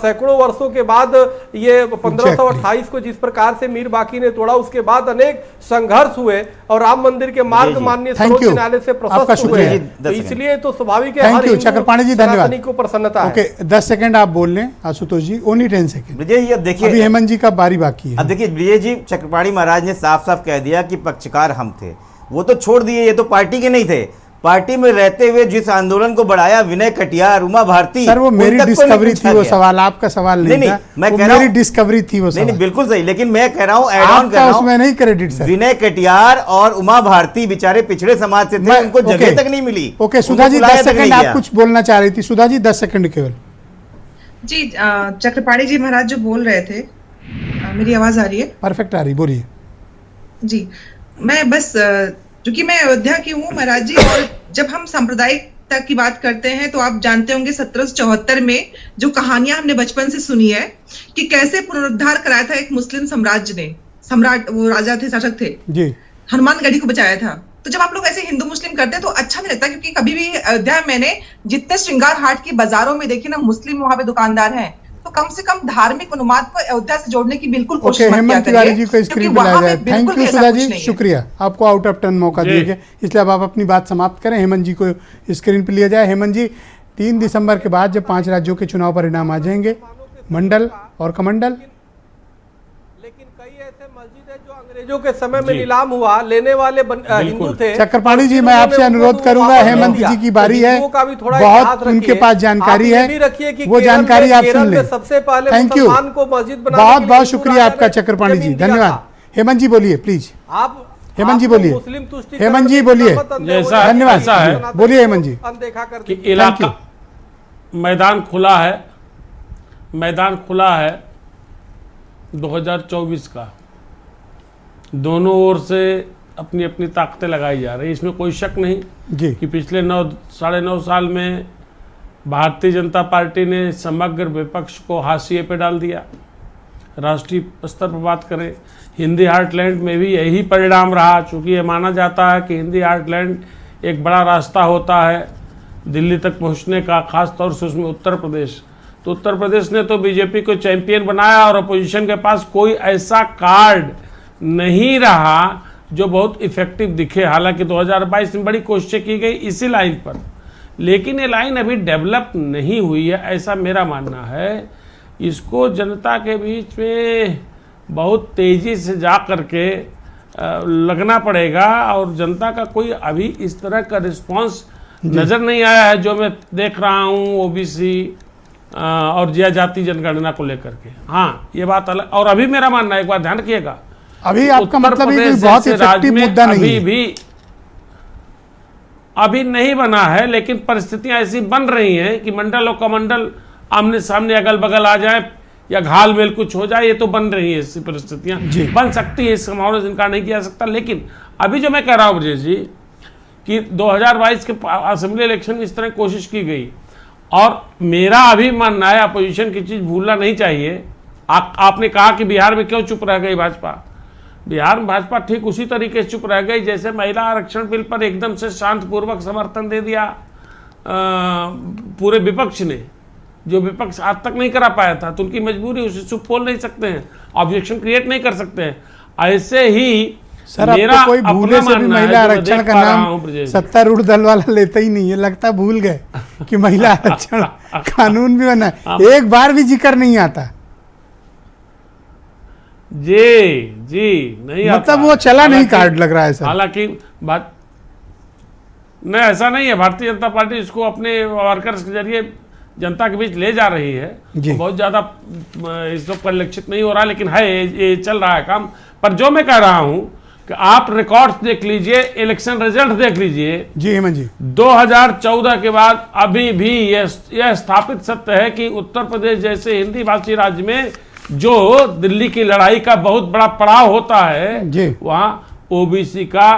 सैकड़ों वर्षों के बाद ये 1528 को जिस प्रकार से मीर बाकी ने तोड़ा, उसके बाद अनेक संघर्ष हुए और राम मंदिर के मार्ग माननीय सर्वोच्च न्यायालय से प्रशस्त हुए, तो इसलिए तो स्वाभाविक है। चक्रपाणी जी धन्यवाद को प्रसन्नता है। 10 सेकंड आप बोल लें आशुतोष जी, ओनली 10 सेकंड। देखिए अभी हेमंत जी का बारी बाकी है। अब देखिए ब्रिजेश जी, चक्रपाणी महाराज ने साफ साफ कह दिया कि पक्षकार हम थे, वो तो छोड़ दिए, ये तो पार्टी के नहीं थे। पार्टी में रहते हुए जिस आंदोलन को बढ़ाया विनय कटियार, उमा भारती, सर वो मेरी डिस्कवरी थी, वो सवाल आपका सवाल नहीं था, मैं वो कह रहा मेरी हूं, डिस्कवरी थी वो सवाल। नहीं बिल्कुल सही, लेकिन मैं कह रहा हूं ऐड ऑन कर रहा हूं, उसमें नहीं क्रेडिट सर। विनय कटियार और उमा भारती बेचारे पिछड़े समाज से थे, उनको जगह तक नहीं मिली। ओके सुधा जी 10 सेकंड, आप कुछ बोलना चाह रही थी सुधा जी, 10 सेकंड केवल। जी चक्रपाणी जी महाराज जो बोल रहे थे, मेरी आवाज आ रही है? परफेक्ट आ रही, बोलिए। जी मैं बस क्योंकि मैं अयोध्या की हूँ महाराज जी, और जब हम सांप्रदायिकता की बात करते हैं तो आप जानते होंगे 1774 में जो कहानियां हमने बचपन से सुनी है कि कैसे पुनरुद्धार कराया था एक मुस्लिम साम्राज्य ने, सम्राट वो राजा थे, शासक थे जी, हनुमानगढ़ी को बचाया था। तो जब आप लोग ऐसे हिंदू मुस्लिम करते हैं तो अच्छा नहीं लगता, क्योंकि कभी भी अयोध्या मैंने जितने श्रृंगार हाट की बाजारों में देखी ना, मुस्लिम वहां पे दुकानदार हैं, तो कम से कम धार्मिक उन्माद को अयोध्या से जोड़ने की बिल्कुल कोशिश मत किया करिए। तिवारी जी को स्क्रीन पे लाया जाए। थैंक यू सुधा जी, शुक्रिया, आपको आउट ऑफ 10 मौका दिया गया, इसलिए अब आप अपनी बात समाप्त करें। हेमंत जी को स्क्रीन पे लिया जाए। हेमंत जी 3 दिसंबर के बाद जब 5 राज्यों के चुनाव परिणाम आ जाएंगे, मंडल और कमंडल, लेकिन कई ऐसे मस्जिद है जो अंग्रेजों के समय में नीलाम हुआ, लेने वाले हिंदू थे। चक्रपाणी जी मैं आपसे अनुरोध करूंगा, हेमंत जी की बारी है, बहुत उनके पास जानकारी है, वो जानकारी आप सुन लें। सबसे पहले थैंक यू, बहुत बहुत शुक्रिया आपका चक्रपाणी जी, धन्यवाद। हेमंत जी बोलिए प्लीज, आप हेमंत जी बोलिए, हेमंत जी बोलिए, धन्यवाद, बोलिए हेमंत जी। कि इलाका मैदान खुला है, मैदान खुला है 2024 का, दोनों ओर से अपनी अपनी ताकतें लगाई जा रही है, इसमें कोई शक नहीं जी कि पिछले 9-9.5 साल में भारतीय जनता पार्टी ने समग्र विपक्ष को हाशिए पे डाल दिया। राष्ट्रीय स्तर पर बात करें, हिंदी हार्टलैंड में भी यही परिणाम रहा, चूँकि ये माना जाता है कि हिंदी हार्टलैंड एक बड़ा रास्ता होता है दिल्ली तक पहुँचने का, खास तौर से उसमें उत्तर प्रदेश। तो उत्तर प्रदेश ने तो बीजेपी को चैंपियन बनाया और अपोजिशन के पास कोई ऐसा कार्ड नहीं रहा जो बहुत इफेक्टिव दिखे। हालांकि 2022 में बड़ी कोशिशें की गई इसी लाइन पर, लेकिन ये लाइन अभी डेवलप नहीं हुई है, ऐसा मेरा मानना है। इसको जनता के बीच में बहुत तेज़ी से जा करके लगना पड़ेगा, और जनता का कोई अभी इस तरह का रिस्पांस नज़र नहीं आया है जो मैं देख रहा हूँ ओबीसी और जिया जाति जनगणना को लेकर के। हाँ ये बात अलग, और अभी मेरा मानना है, एक बात ध्यान रखिएगा, अभी आपका मतलब है कि बहुत इफेक्टिव मुद्दा नहीं है, अभी नहीं बना है, लेकिन परिस्थितियां ऐसी बन रही हैं कि मंडल और कमंडल आमने सामने अगल बगल आ जाए या घाल मेल कुछ हो जाए, ये तो बन रही है, ऐसी परिस्थितियां बन सकती है, इस संभावना से इनकार नहीं किया जा सकता। लेकिन अभी जो मैं कह रहा हूँ ब्रजेश जी कि 2022 के असेंबली इलेक्शन में इस तरह कोशिश की गई, और मेरा अभी मानना है अपोजिशन की चीज़ भूलना नहीं चाहिए। आपने कहा कि बिहार में क्यों चुप रह गई भाजपा, बिहार में भाजपा ठीक उसी तरीके से चुप रह गई जैसे महिला आरक्षण बिल पर एकदम से शांतपूर्वक समर्थन दे दिया पूरे विपक्ष ने, जो विपक्ष आज तक नहीं करा पाया था, तो उनकी मजबूरी, उसे चुप बोल नहीं सकते हैं, ऑब्जेक्शन क्रिएट नहीं कर सकते हैं। ऐसे ही सर मेरा कोई भूले से भी महिला आरक्षण का नाम सत्तारूढ़ दल वाला लेता ही नहीं है, लगता भूल गए कि महिला आरक्षण कानून भी बना है, एक बार भी जिक्र नहीं आता जी नहीं मतलब आता। वो चला नहीं कार्ड लग रहा है सर। हालांकि बात नहीं, ऐसा नहीं है, भारतीय जनता पार्टी इसको अपने वर्कर्स के जरिए जनता के बीच ले जा रही है, तो बहुत ज्यादा इसको परिलक्षित नहीं हो रहा, लेकिन है ये चल रहा है काम। पर जो मैं कह रहा हूं कि आप रिकॉर्ड्स देख लीजिए, इलेक्शन रिजल्ट देख लीजिए जी हेमंत जी, 2014 के बाद अभी भी यह स्थापित सत्य है कि उत्तर प्रदेश जैसे हिंदी भाषी राज्य में जो दिल्ली की लड़ाई का बहुत बड़ा पड़ाव होता है, वहां ओबीसी का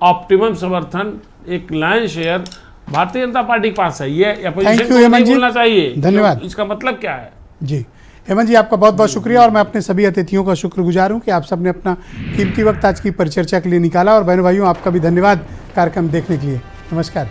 ऑप्टिमम समर्थन, एक line share Bharatiya Janata party के पास है। ये अपोजिशन को नहीं भूलना चाहिए। धन्यवाद। इसका मतलब क्या है? जी हेमंत जी आपका बहुत बहुत शुक्रिया, और मैं अपने सभी अतिथियों का शुक्रगुजार हूं कि आप सबने अपना कीमती वक्त आज की परिचर्चा के लिए निकाला, और बहनों भाइयों आपका भी धन्यवाद कार्यक्रम देखने के लिए। नमस्कार।